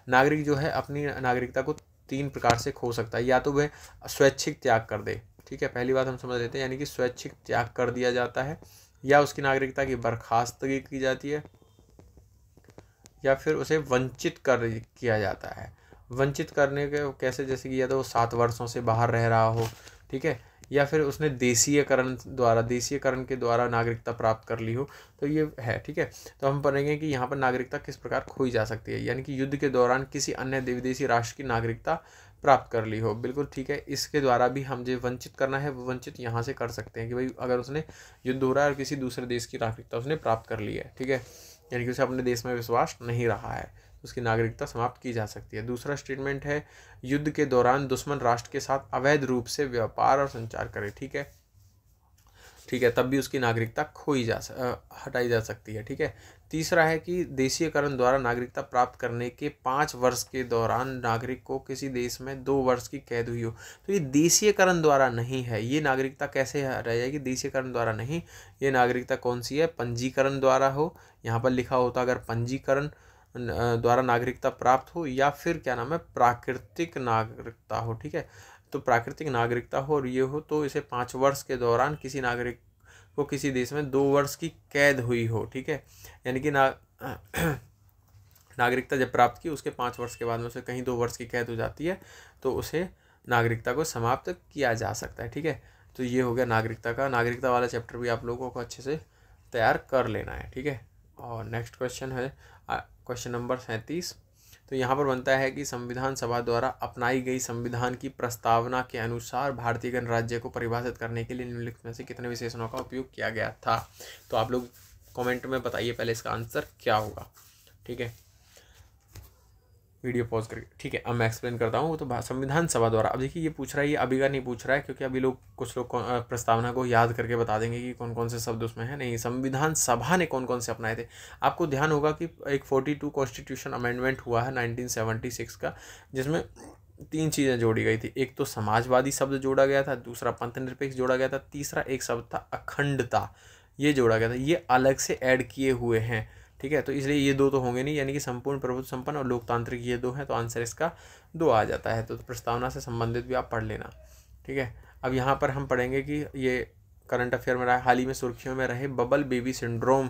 नागरिक जो है अपनी नागरिकता को 3 प्रकार से खो सकता है, या तो वह स्वैच्छिक त्याग कर दे। ठीक है, पहली बात हम समझ लेते हैं, यानी कि स्वैच्छिक त्याग कर दिया जाता है, या उसकी नागरिकता की बर्खास्तगी की जाती है, या फिर उसे वंचित किया जाता है। वंचित करने के कैसे, जैसे कि या तो वो 7 वर्षों से बाहर रह रहा हो, ठीक है, या फिर उसने देशीयकरण के द्वारा नागरिकता प्राप्त कर ली हो, तो ये है। ठीक है, तो हम पढ़ेंगे कि यहाँ पर नागरिकता किस प्रकार खोई जा सकती है, यानी कि युद्ध के दौरान किसी अन्य विदेशी राष्ट्र की नागरिकता प्राप्त कर ली हो। बिल्कुल ठीक है, इसके द्वारा भी हम जो वंचित करना है वो वंचित यहाँ से कर सकते हैं कि भाई अगर उसने युद्ध हो रहा है और किसी दूसरे देश की नागरिकता उसने प्राप्त कर ली है, ठीक है, यानी कि उसे अपने देश में विश्वास नहीं रहा है, उसकी नागरिकता समाप्त की जा सकती है। दूसरा स्टेटमेंट है, युद्ध के दौरान दुश्मन राष्ट्र के साथ अवैध रूप से व्यापार और संचार करे। ठीक है, तब भी उसकी नागरिकता हटाई जा सकती है। ठीक है, तीसरा है कि देशीयकरण द्वारा नागरिकता प्राप्त करने के 5 वर्ष के दौरान नागरिक को किसी देश में 2 वर्ष की कैद हुई हो। तो ये देशीयकरण द्वारा नहीं है, ये नागरिकता कैसे रह जाएगी, देशीयकरण द्वारा नहीं, ये नागरिकता कौन सी है, पंजीकरण द्वारा हो। यहाँ पर लिखा होता अगर पंजीकरण द्वारा नागरिकता प्राप्त हो, या फिर क्या नाम है, प्राकृतिक नागरिकता हो। ठीक है, तो प्राकृतिक नागरिकता हो और ये हो, तो इसे 5 वर्ष के दौरान किसी नागरिक को किसी देश में 2 वर्ष की कैद हुई हो। ठीक है, यानी कि नागरिकता जब प्राप्त की उसके 5 वर्ष के बाद में उसे कहीं 2 वर्ष की कैद हो जाती है, तो उसे नागरिकता को समाप्त किया जा सकता है। ठीक है, तो ये हो गया नागरिकता वाला चैप्टर भी आप लोगों को अच्छे से तैयार कर लेना है। ठीक है, और नेक्स्ट क्वेश्चन है क्वेश्चन नंबर 37। तो यहाँ पर बनता है कि संविधान सभा द्वारा अपनाई गई संविधान की प्रस्तावना के अनुसार भारतीय गणराज्य को परिभाषित करने के लिए निम्नलिखित में से कितने विशेषणों का उपयोग किया गया था। तो आप लोग कमेंट में बताइए पहले इसका आंसर क्या होगा। ठीक है, वीडियो पॉज करके, ठीक है। अब मैं एक्सप्लेन करता हूँ। वो तो संविधान सभा द्वारा, अब देखिए ये पूछ रहा है, ये अभी का नहीं पूछ रहा है, क्योंकि अभी कुछ लोग प्रस्तावना को याद करके बता देंगे कि कौन कौन से शब्द उसमें है। नहीं, संविधान सभा ने कौन कौन से अपनाए थे। आपको ध्यान होगा कि एक 42 कॉन्स्टिट्यूशन अमेंडमेंट हुआ है 1976 का, जिसमें 3 चीज़ें जोड़ी गई थी। एक तो समाजवादी शब्द जोड़ा गया था, दूसरा पंथ निरपेक्ष जोड़ा गया था, तीसरा एक शब्द था अखंडता, ये जोड़ा गया था। ये अलग से ऐड किए हुए हैं, ठीक है। तो इसलिए ये 2 तो होंगे नहीं, यानी कि संपूर्ण प्रभुत्व संपन्न और लोकतांत्रिक ये 2 हैं, तो आंसर इसका 2 आ जाता है। तो प्रस्तावना से संबंधित भी आप पढ़ लेना, ठीक है। अब यहाँ पर हम पढ़ेंगे कि ये करंट अफेयर में रहा, हाल ही में सुर्खियों में रहे बबल बेबी सिंड्रोम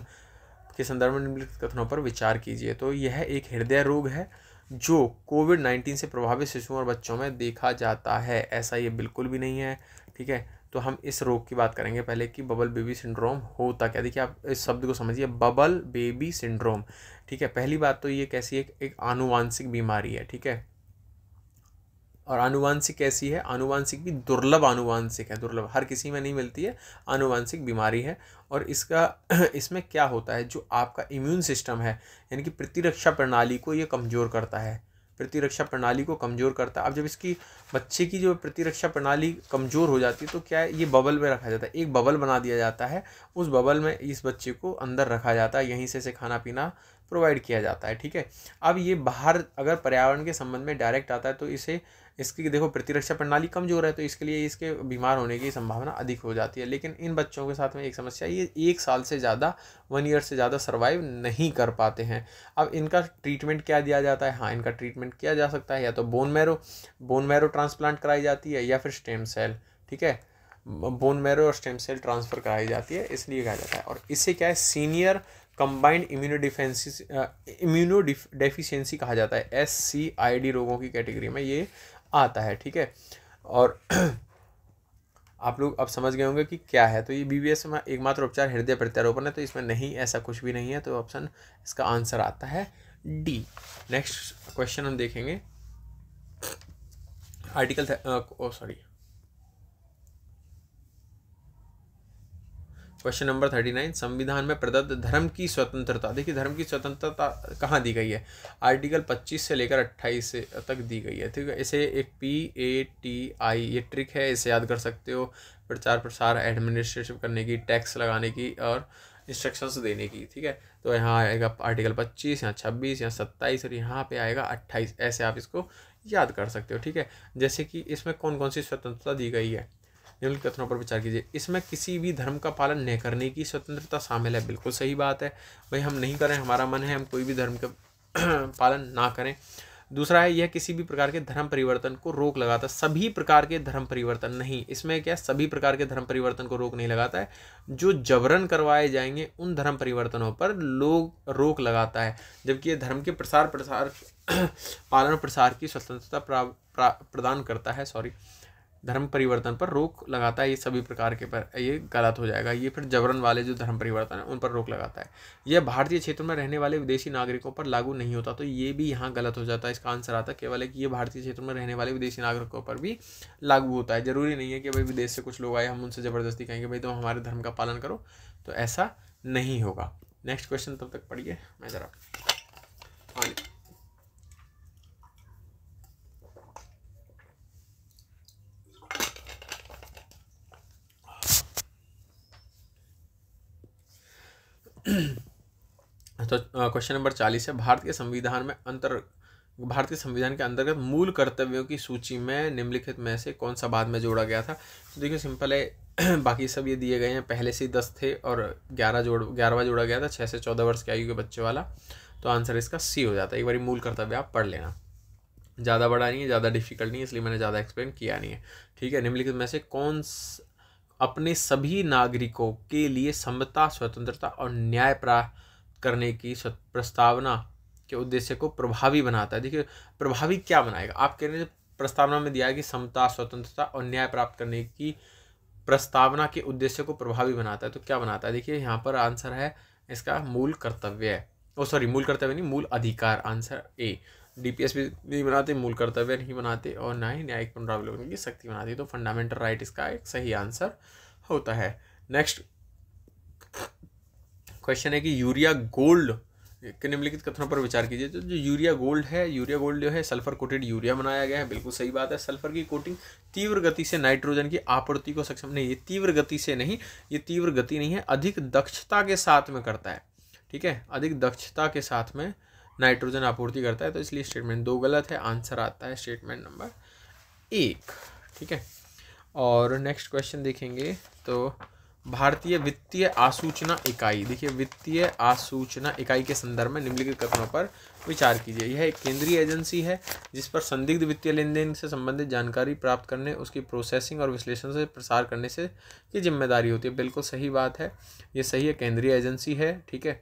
के संदर्भ में निम्नलिखित कथनों पर विचार कीजिए। तो यह एक हृदय रोग है जो कोविड-19 से प्रभावित शिशुओं और बच्चों में देखा जाता है। ऐसा ये बिल्कुल भी नहीं है, ठीक है। तो हम इस रोग की बात करेंगे पहले कि बबल बेबी सिंड्रोम होता क्या। देखिए आप इस शब्द को समझिए, बबल बेबी सिंड्रोम, ठीक है। पहली बात तो ये कैसी है, एक आनुवांशिक बीमारी है, ठीक है। और आनुवांशिक कैसी है, आनुवांशिक भी दुर्लभ आनुवांशिक है, दुर्लभ, हर किसी में नहीं मिलती है, आनुवांशिक बीमारी है। और इसका इसमें क्या होता है, जो आपका इम्यून सिस्टम है, यानी कि प्रतिरक्षा प्रणाली को ये कमज़ोर करता है, प्रतिरक्षा प्रणाली को कमज़ोर करता है। अब जब इसकी बच्चे की जो प्रतिरक्षा प्रणाली कमज़ोर हो जाती है, तो क्या है, ये बबल में रखा जाता है, एक बबल बना दिया जाता है, उस बबल में इस बच्चे को अंदर रखा जाता है, यहीं से इसे खाना पीना प्रोवाइड किया जाता है, ठीक है। अब ये बाहर अगर पर्यावरण के संबंध में डायरेक्ट आता है, तो इसे इसकी देखो प्रतिरक्षा प्रणाली कमजोर है, तो इसके लिए इसके बीमार होने की संभावना अधिक हो जाती है। लेकिन इन बच्चों के साथ में एक समस्या, ये 1 साल से ज़्यादा, 1 ईयर से ज़्यादा सर्वाइव नहीं कर पाते हैं। अब इनका ट्रीटमेंट क्या दिया जाता है, हाँ इनका ट्रीटमेंट किया जा सकता है, या तो बोन मैरो ट्रांसप्लांट कराई जाती है, या फिर स्टेम सेल, ठीक है, बोन मैरो और स्टेम सेल ट्रांसफ़र कराई जाती है, इसलिए कहा जाता है। और इससे क्या है, सीनियर कंबाइंड इम्यूनो डेफिशिएंसी कहा जाता है, SCID रोगों की कैटेगरी में ये आता है, ठीक है। और आप लोग अब समझ गए होंगे कि क्या है। तो ये BBS में एकमात्र उपचार हृदय प्रत्यारोपण है, तो इसमें नहीं, ऐसा कुछ भी नहीं है, तो ऑप्शन इसका आंसर आता है D। नेक्स्ट क्वेश्चन हम देखेंगे, क्वेश्चन नंबर 39, संविधान में प्रदत्त धर्म की स्वतंत्रता। देखिए धर्म की स्वतंत्रता कहाँ दी गई है, आर्टिकल 25 से लेकर 28 से तक दी गई है, ठीक है। इसे एक PATI ये ट्रिक है, इसे याद कर सकते हो, प्रचार प्रसार एडमिनिस्ट्रेटिव करने की, टैक्स लगाने की और इंस्ट्रक्शंस देने की, ठीक है। तो यहाँ आएगा आर्टिकल 25, यहाँ 26, यहाँ 27 और यहाँ पे आएगा 28, ऐसे आप इसको याद कर सकते हो, ठीक है। जैसे कि इसमें कौन कौन सी स्वतंत्रता दी गई है, निम्नलिखित कथनों पर विचार कीजिए। इसमें किसी भी धर्म का पालन न करने की स्वतंत्रता शामिल है, बिल्कुल सही बात है भाई, हम नहीं करें, हमारा मन है हम कोई भी धर्म का पालन ना करें। दूसरा है, यह किसी भी प्रकार के धर्म परिवर्तन को रोक लगाता है, सभी प्रकार के धर्म परिवर्तन नहीं, इसमें क्या सभी प्रकार के धर्म परिवर्तन को रोक नहीं लगाता है, जो जबरन करवाए जाएंगे उन धर्म परिवर्तनों पर लोग रोक लगाता है। जबकि ये धर्म के प्रसार पालन प्रसार की स्वतंत्रता प्रदान करता है, धर्म परिवर्तन पर रोक लगाता है, ये सभी प्रकार के पर, ये गलत हो जाएगा, ये फिर जबरन वाले जो धर्म परिवर्तन है उन पर रोक लगाता है। यह भारतीय क्षेत्र में रहने वाले विदेशी नागरिकों पर लागू नहीं होता, तो ये भी यहाँ गलत हो जाता है। इसका आंसर आता है केवल है कि ये भारतीय क्षेत्र में रहने वाले विदेशी नागरिकों पर भी लागू होता है। जरूरी नहीं है कि भाई विदेश से कुछ लोग आए हम उनसे ज़बरदस्ती कहेंगे भाई तुम हमारे धर्म का पालन करो, तो ऐसा नहीं होगा। नेक्स्ट क्वेश्चन तब तक पढ़िए, मैं ज़रा तो क्वेश्चन नंबर 40 है, भारतीय संविधान के अंतर्गत मूल कर्तव्यों की सूची में निम्नलिखित में से कौन सा बाद में जोड़ा गया था। तो देखिए सिंपल है, बाकी सब ये दिए गए हैं, पहले से ही 10 थे और 11वां जोड़ा गया था 6 से 14 वर्ष की आयु के बच्चे वाला, तो आंसर इसका C हो जाता है। एक बार मूल कर्तव्य आप पढ़ लेना, ज़्यादा बड़ा नहीं है, ज़्यादा डिफिकल्ट नहीं है, इसलिए मैंने ज़्यादा एक्सप्लेन किया नहीं है, ठीक है। निम्नलिखित में से कौन अपने सभी नागरिकों के लिए समता, स्वतंत्रता और न्याय प्राप्त करने की प्रस्तावना के उद्देश्य को प्रभावी बनाता है। देखिए प्रभावी क्या बनाएगा, आप कह रहे हैं प्रस्तावना में दिया है कि समता, स्वतंत्रता और न्याय प्राप्त करने की प्रस्तावना के उद्देश्य को प्रभावी बनाता है, तो क्या बनाता है। देखिए यहाँ पर आंसर है इसका मूल कर्तव्य, मूल कर्तव्य नहीं, मूल अधिकार, आंसर A। DPS भी नहीं बनाते, मूल कर्तव्य नहीं बनाते, और ना ही न्यायिक पुनरावलोकन की शक्ति बनाती, तो फंडामेंटल राइट इसका एक सही आंसर होता है। नेक्स्ट क्वेश्चन है कि यूरिया गोल्ड निम्नलिखित कथनों पर विचार कीजिए। तो जो यूरिया गोल्ड है, यूरिया गोल्ड जो है सल्फर कोटेड यूरिया बनाया गया है, बिल्कुल सही बात है। सल्फर की कोटिंग तीव्र गति से नाइट्रोजन की आपूर्ति को सक्षम नहीं, ये तीव्र गति से नहीं, ये तीव्र गति नहीं है, अधिक दक्षता के साथ में करता है, ठीक है, अधिक दक्षता के साथ में नाइट्रोजन आपूर्ति करता है। तो इसलिए स्टेटमेंट 2 गलत है, आंसर आता है स्टेटमेंट नंबर 1, ठीक है। और नेक्स्ट क्वेश्चन देखेंगे तो भारतीय वित्तीय आसूचना इकाई, देखिए वित्तीय आसूचना इकाई के संदर्भ में निम्नलिखित कथनों पर विचार कीजिए। यह एक केंद्रीय एजेंसी है जिस पर संदिग्ध वित्तीय लेन देन से संबंधित जानकारी प्राप्त करने, उसकी प्रोसेसिंग और विश्लेषण से प्रसार करने से की जिम्मेदारी होती है। बिल्कुल सही बात है, ये सही है, केंद्रीय एजेंसी है, ठीक है।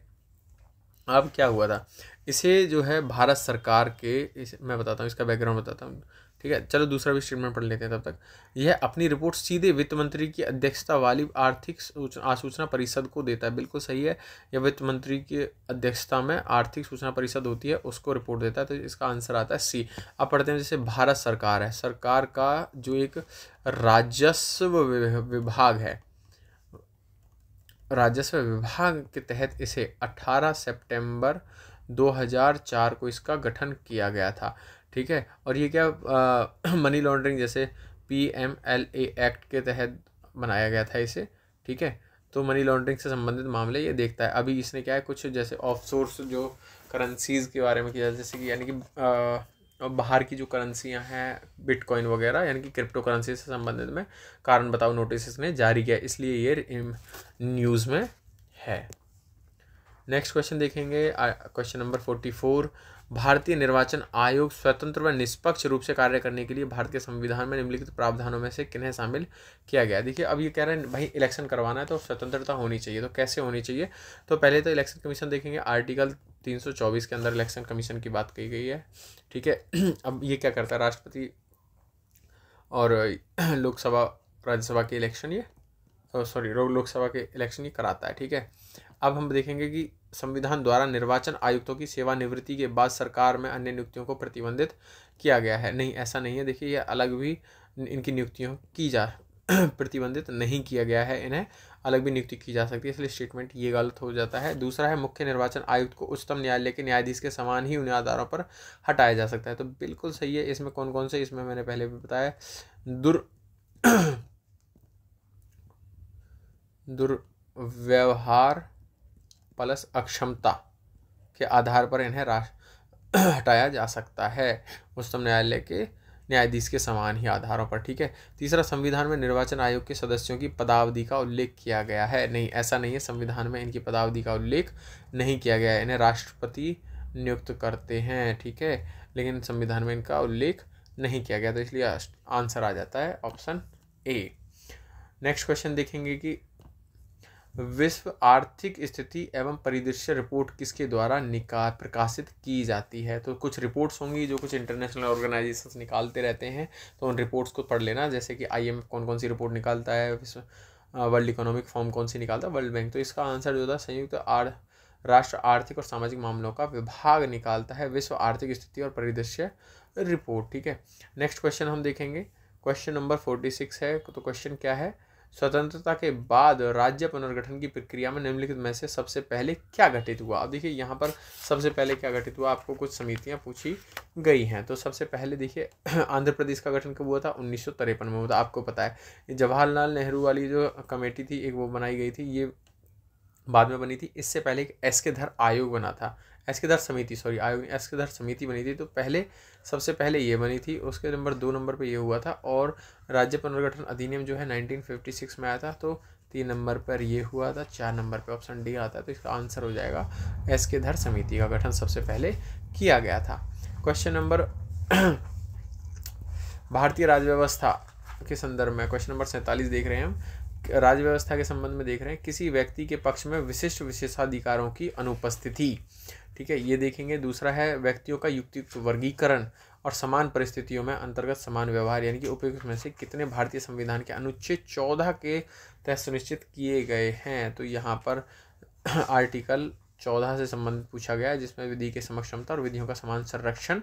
अब क्या हुआ था, इसे जो है भारत सरकार के, मैं बताता हूँ इसका बैकग्राउंड बताता हूँ, ठीक है। चलो दूसरा भी स्टेटमेंट पढ़ लेते हैं तब तक। यह अपनी रिपोर्ट सीधे वित्त मंत्री की अध्यक्षता वाली आर्थिक आसूचना परिषद को देता है। बिल्कुल सही है, यह वित्त मंत्री की अध्यक्षता में आर्थिक सूचना परिषद होती है, उसको रिपोर्ट देता है। तो इसका आंसर आता है सी। अब पढ़ते हैं, जैसे भारत सरकार है, सरकार का जो एक राजस्व विभाग है, राजस्व विभाग के तहत इसे 18 सितंबर 2004 को इसका गठन किया गया था, ठीक है। और ये क्या मनी लॉन्ड्रिंग जैसे PMLA एक्ट के तहत बनाया गया था इसे, ठीक है। तो मनी लॉन्ड्रिंग से संबंधित मामले ये देखता है। अभी इसने क्या है, कुछ जैसे ऑफसोर्स जो करेंसीज के बारे में किया, जैसे कि यानी कि बाहर की जो करेंसियां हैं बिटकॉइन वगैरह, यानी कि क्रिप्टो करेंसी से संबंधित में कारण बताओ नोटिस इसने जारी किया, इसलिए ये न्यूज़ में है। नेक्स्ट क्वेश्चन देखेंगे, क्वेश्चन नंबर 44। भारतीय निर्वाचन आयोग स्वतंत्र व निष्पक्ष रूप से कार्य करने के लिए भारत के संविधान में निम्नलिखित प्रावधानों में से किन्हें शामिल किया गया। देखिए अब ये कह रहे हैं भाई इलेक्शन करवाना है तो स्वतंत्रता होनी चाहिए, तो कैसे होनी चाहिए, तो पहले तो इलेक्शन कमीशन देखेंगे, आर्टिकल 324 के अंदर इलेक्शन कमीशन की बात की गई है, ठीक है। अब ये क्या करता है, राष्ट्रपति और लोकसभा राज्यसभा के इलेक्शन ये लोकसभा के इलेक्शन ये कराता है, ठीक है। अब हम देखेंगे कि संविधान द्वारा निर्वाचन आयुक्तों की सेवानिवृत्ति के बाद सरकार में अन्य नियुक्तियों को प्रतिबंधित किया गया है। नहीं, ऐसा नहीं है, देखिए ये अलग भी इनकी नियुक्तियों की प्रतिबंधित नहीं किया गया है, इन्हें अलग भी नियुक्ति की जा सकती है, इसलिए स्टेटमेंट ये गलत हो जाता है। दूसरा है, मुख्य निर्वाचन आयुक्त को उच्चतम न्यायालय के न्यायाधीश के समान ही उन आधारों पर हटाया जा सकता है, तो बिल्कुल सही है। इसमें कौन कौन से, इसमें मैंने पहले भी बताया, दुर्व्यवहार प्लस अक्षमता के आधार पर इन्हें हटाया जा सकता है, उच्चतम न्यायालय के न्यायाधीश के समान ही आधारों पर, ठीक है। तीसरा, संविधान में निर्वाचन आयोग के सदस्यों की पदावधि का उल्लेख किया गया है। नहीं, ऐसा नहीं है, संविधान में इनकी पदावधि का उल्लेख नहीं किया गया है, इन्हें राष्ट्रपति नियुक्त करते हैं, ठीक है, लेकिन संविधान में इनका उल्लेख नहीं किया गया, तो इसलिए आंसर आ जाता है ऑप्शन ए। नेक्स्ट क्वेश्चन देखेंगे कि विश्व आर्थिक स्थिति एवं परिदृश्य रिपोर्ट किसके द्वारा प्रकाशित की जाती है। तो कुछ रिपोर्ट्स होंगी जो कुछ इंटरनेशनल ऑर्गेनाइजेशंस निकालते रहते हैं, तो उन रिपोर्ट्स को पढ़ लेना, जैसे कि IMF कौन कौन सी रिपोर्ट निकालता है, वर्ल्ड इकोनॉमिक फोरम कौन सी निकालता है, वर्ल्ड बैंक। तो इसका आंसर जो था संयुक्त राष्ट्र आर्थिक और सामाजिक मामलों का विभाग निकालता है विश्व आर्थिक स्थिति और परिदृश्य रिपोर्ट, ठीक है। नेक्स्ट क्वेश्चन हम देखेंगे, क्वेश्चन नंबर 46 है। तो क्वेश्चन क्या है, स्वतंत्रता के बाद राज्य पुनर्गठन की प्रक्रिया में निम्नलिखित में से सबसे पहले क्या घटित हुआ। अब देखिए यहाँ पर सबसे पहले क्या घटित हुआ, आपको कुछ समितियाँ पूछी गई हैं। तो सबसे पहले देखिए आंध्र प्रदेश का गठन कब हुआ था, 1953 में हुआ था, आपको पता है। जवाहरलाल नेहरू वाली जो कमेटी थी एक, वो बनाई गई थी, ये बाद में बनी थी। इससे पहले एक एसके धर आयोग बना था, एसके धर समिति, एसके धर समिति बनी थी। तो पहले सबसे पहले ये बनी थी, उसके नंबर 2 नंबर पे ये हुआ था। और राज्य पुनर्गठन अधिनियम जो है 1956 में आया था, तो 3 नंबर पर ये हुआ था, 4 नंबर पे ऑप्शन डी आता है। तो इसका आंसर हो जाएगा एसके धर समिति का गठन सबसे पहले किया गया था। क्वेश्चन नंबर भारतीय राज्य व्यवस्था के संदर्भ में क्वेश्चन नंबर 47 देख रहे हैं हम, राज्य व्यवस्था के संबंध में देख रहे हैं, किसी व्यक्ति के पक्ष में विशिष्ट विशेषाधिकारों की अनुपस्थिति, ठीक है, ये देखेंगे। दूसरा है व्यक्तियों का युक्तियुक्त वर्गीकरण और समान परिस्थितियों में अंतर्गत समान व्यवहार, यानी कि उपयुक्त में से कितने भारतीय संविधान के अनुच्छेद 14 के तहत सुनिश्चित किए गए हैं। तो यहाँ पर आर्टिकल 14 से संबंधित पूछा गया है, जिसमें विधि के समक्षमता और विधियों का समान संरक्षण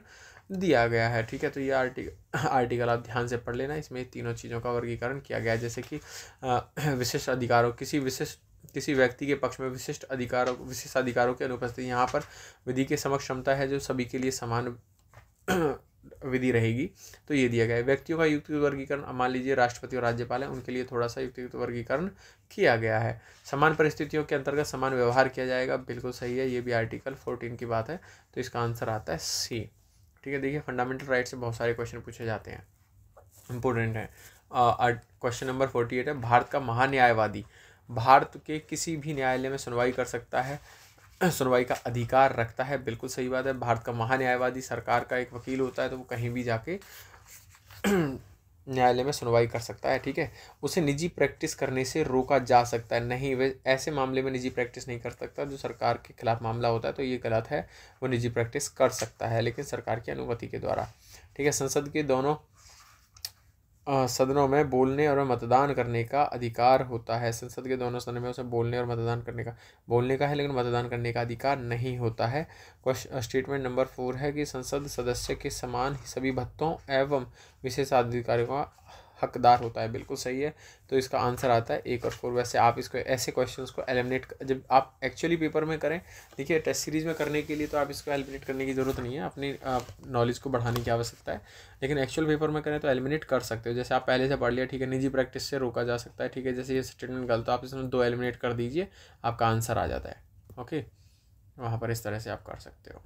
दिया गया है, ठीक है। तो ये आर्टिकल आप ध्यान से पढ़ लेना, इसमें तीनों चीज़ों का वर्गीकरण किया गया है, जैसे कि विशिष्ट अधिकारों, किसी विशिष्ट किसी व्यक्ति के पक्ष में विशेष अधिकारों की अनुपस्थिति। यहाँ पर विधि के समक्ष क्षमता है जो सभी के लिए समान विधि रहेगी, तो ये दिया गया है। व्यक्तियों का युक्तियुक्त वर्गीकरण, मान लीजिए राष्ट्रपति और राज्यपाल है, उनके लिए थोड़ा सा युक्तियुक्त वर्गीकरण किया गया है। समान परिस्थितियों के अंतर्गत समान व्यवहार किया जाएगा, बिल्कुल सही है, ये भी आर्टिकल 14 की बात है, तो इसका आंसर आता है सी। ठीक है, देखिए फंडामेंटल राइट से बहुत सारे क्वेश्चन पूछे जाते हैं, इंपॉर्टेंट है। क्वेश्चन नंबर 48 है, भारत का महान्यायवादी भारत के किसी भी न्यायालय में सुनवाई कर सकता है, सुनवाई का अधिकार रखता है, बिल्कुल सही बात है। भारत का महान्यायवादी सरकार का एक वकील होता है, तो वो कहीं भी जाके न्यायालय में सुनवाई कर सकता है। ठीक है, उसे निजी प्रैक्टिस करने से रोका जा सकता है, नहीं, वे ऐसे मामले में निजी प्रैक्टिस नहीं कर सकता जो सरकार के खिलाफ मामला होता है, तो ये गलत है। वो निजी प्रैक्टिस कर सकता है लेकिन सरकार की अनुमति के द्वारा। ठीक है, संसद के दोनों सदनों में बोलने और मतदान करने का अधिकार होता है। संसद के दोनों सदनों में उसे बोलने और मतदान करने का, बोलने का है लेकिन मतदान करने का अधिकार नहीं होता है। स्टेटमेंट नंबर 4 है कि संसद सदस्य के समान सभी भत्तों एवं विशेषाधिकारों का हकदार होता है, बिल्कुल सही है, तो इसका आंसर आता है 1 और 4। वैसे आप इसको ऐसे क्वेश्चंस को एलिमिनेट जब आप एक्चुअली पेपर में करें, देखिए टेस्ट सीरीज में करने के लिए तो आप इसको एलिमिनेट करने की ज़रूरत नहीं है, अपनी नॉलेज को बढ़ाने की आवश्यकता है, लेकिन एक्चुअल पेपर में करें तो एलिमिनेट कर सकते हो। जैसे आप पहले से पढ़ लिया, ठीक है, निजी प्रैक्टिस से रोका जा सकता है, ठीक है, जैसे ये स्टेटमेंट गलत, तो आप इसमें 2 एलिमिनेट कर दीजिए, आपका आंसर आ जाता है। ओके, वहाँ पर इस तरह से आप कर सकते हो।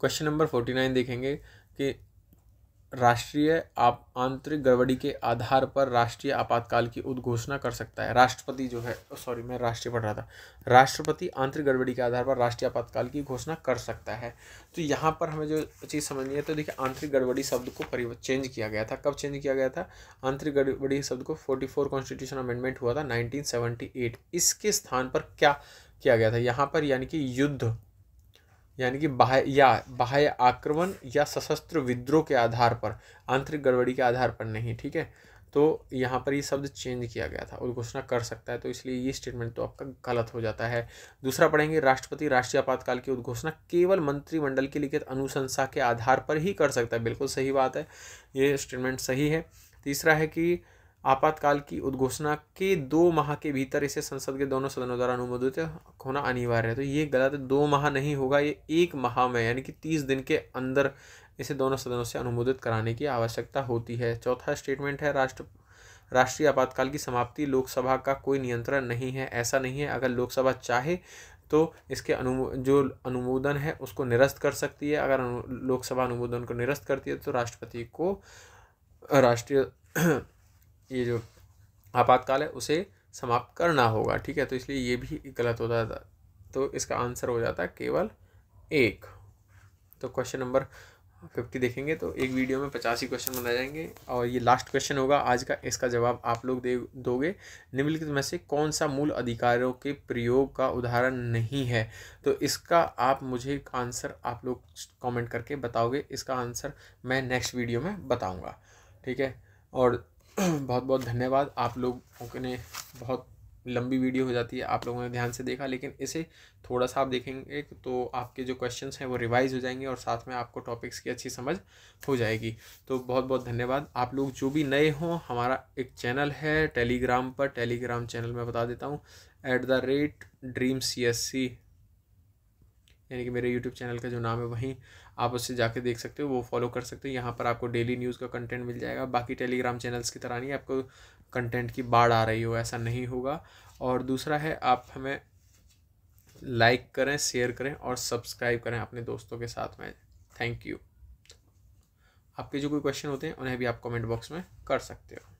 क्वेश्चन नंबर 49 देखेंगे कि राष्ट्रीय आंतरिक गड़बड़ी के आधार पर राष्ट्रीय आपातकाल की उद्घोषणा कर सकता है। राष्ट्रपति जो है, सॉरी मैं राष्ट्रीय पढ़ रहा था, राष्ट्रपति आंतरिक गड़बड़ी के आधार पर राष्ट्रीय आपातकाल की घोषणा कर सकता है। तो यहाँ पर हमें जो चीज़ समझनी है, तो देखिए आंतरिक गड़बड़ी शब्द को चेंज किया गया था। कब चेंज किया गया था? आंतरिक गड़बड़ी शब्द को 44 कॉन्स्टिट्यूशन अमेंडमेंट हुआ था 1978। इसके स्थान पर क्या किया गया था यहाँ पर? यानी कि युद्ध, यानी कि बाह्य आक्रमण या सशस्त्र विद्रोह के आधार पर, आंतरिक गड़बड़ी के आधार पर नहीं। ठीक है, तो यहाँ पर ये शब्द चेंज किया गया था, उद्घोषणा कर सकता है, तो इसलिए ये स्टेटमेंट तो आपका गलत हो जाता है। दूसरा पढ़ेंगे, राष्ट्रपति राष्ट्रीय आपातकाल की उद्घोषणा केवल मंत्रिमंडल की लिखित अनुशंसा के आधार पर ही कर सकता है, बिल्कुल सही बात है, ये स्टेटमेंट सही है। तीसरा है कि आपातकाल की उद्घोषणा के 2 माह के भीतर इसे संसद के दोनों सदनों द्वारा अनुमोदित होना अनिवार्य है, तो ये गलत है, 2 माह नहीं होगा, ये 1 माह में, यानी कि 30 दिन के अंदर इसे दोनों सदनों से अनुमोदित कराने की आवश्यकता होती है। चौथा स्टेटमेंट है, राष्ट्रीय आपातकाल की समाप्ति लोकसभा का कोई नियंत्रण नहीं है, ऐसा नहीं है, अगर लोकसभा चाहे तो इसके जो अनुमोदन है उसको निरस्त कर सकती है। अगर लोकसभा अनुमोदन को निरस्त करती है तो राष्ट्रपति को राष्ट्रीय ये जो आपातकाल है उसे समाप्त करना होगा। ठीक है, तो इसलिए ये भी गलत होता था, तो इसका आंसर हो जाता है केवल 1। तो क्वेश्चन नंबर 50 देखेंगे, तो एक वीडियो में 50 ही क्वेश्चन बनाए जाएंगे और ये लास्ट क्वेश्चन होगा आज का। इसका जवाब आप लोग दोगे, निम्नलिखित में से कौन सा मूल अधिकारों के प्रयोग का उदाहरण नहीं है? तो इसका आप मुझे आंसर आप लोग कमेंट करके बताओगे, इसका आंसर मैं नेक्स्ट वीडियो में बताऊँगा। ठीक है, और बहुत बहुत धन्यवाद। आप लोगों ने, बहुत लंबी वीडियो हो जाती है, आप लोगों ने ध्यान से देखा, लेकिन इसे थोड़ा सा आप देखेंगे तो आपके जो क्वेश्चंस हैं वो रिवाइज हो जाएंगे और साथ में आपको टॉपिक्स की अच्छी समझ हो जाएगी। तो बहुत बहुत धन्यवाद। आप लोग जो भी नए हों, हमारा एक चैनल है टेलीग्राम पर, टेलीग्राम चैनल में बता देता हूँ, @dreamcsc, यानी कि मेरे यूट्यूब चैनल का जो नाम है, वहीं आप उससे जाके देख सकते हो, वो फॉलो कर सकते हो। यहाँ पर आपको डेली न्यूज़ का कंटेंट मिल जाएगा। बाकी टेलीग्राम चैनल्स की तरह नहीं आपको कंटेंट की बाढ़ आ रही हो, ऐसा नहीं होगा। और दूसरा है, आप हमें लाइक करें, शेयर करें और सब्सक्राइब करें अपने दोस्तों के साथ में। Thank you. आपके जो कोई क्वेश्चन होते हैं उन्हें भी आप कमेंट बॉक्स में कर सकते हो।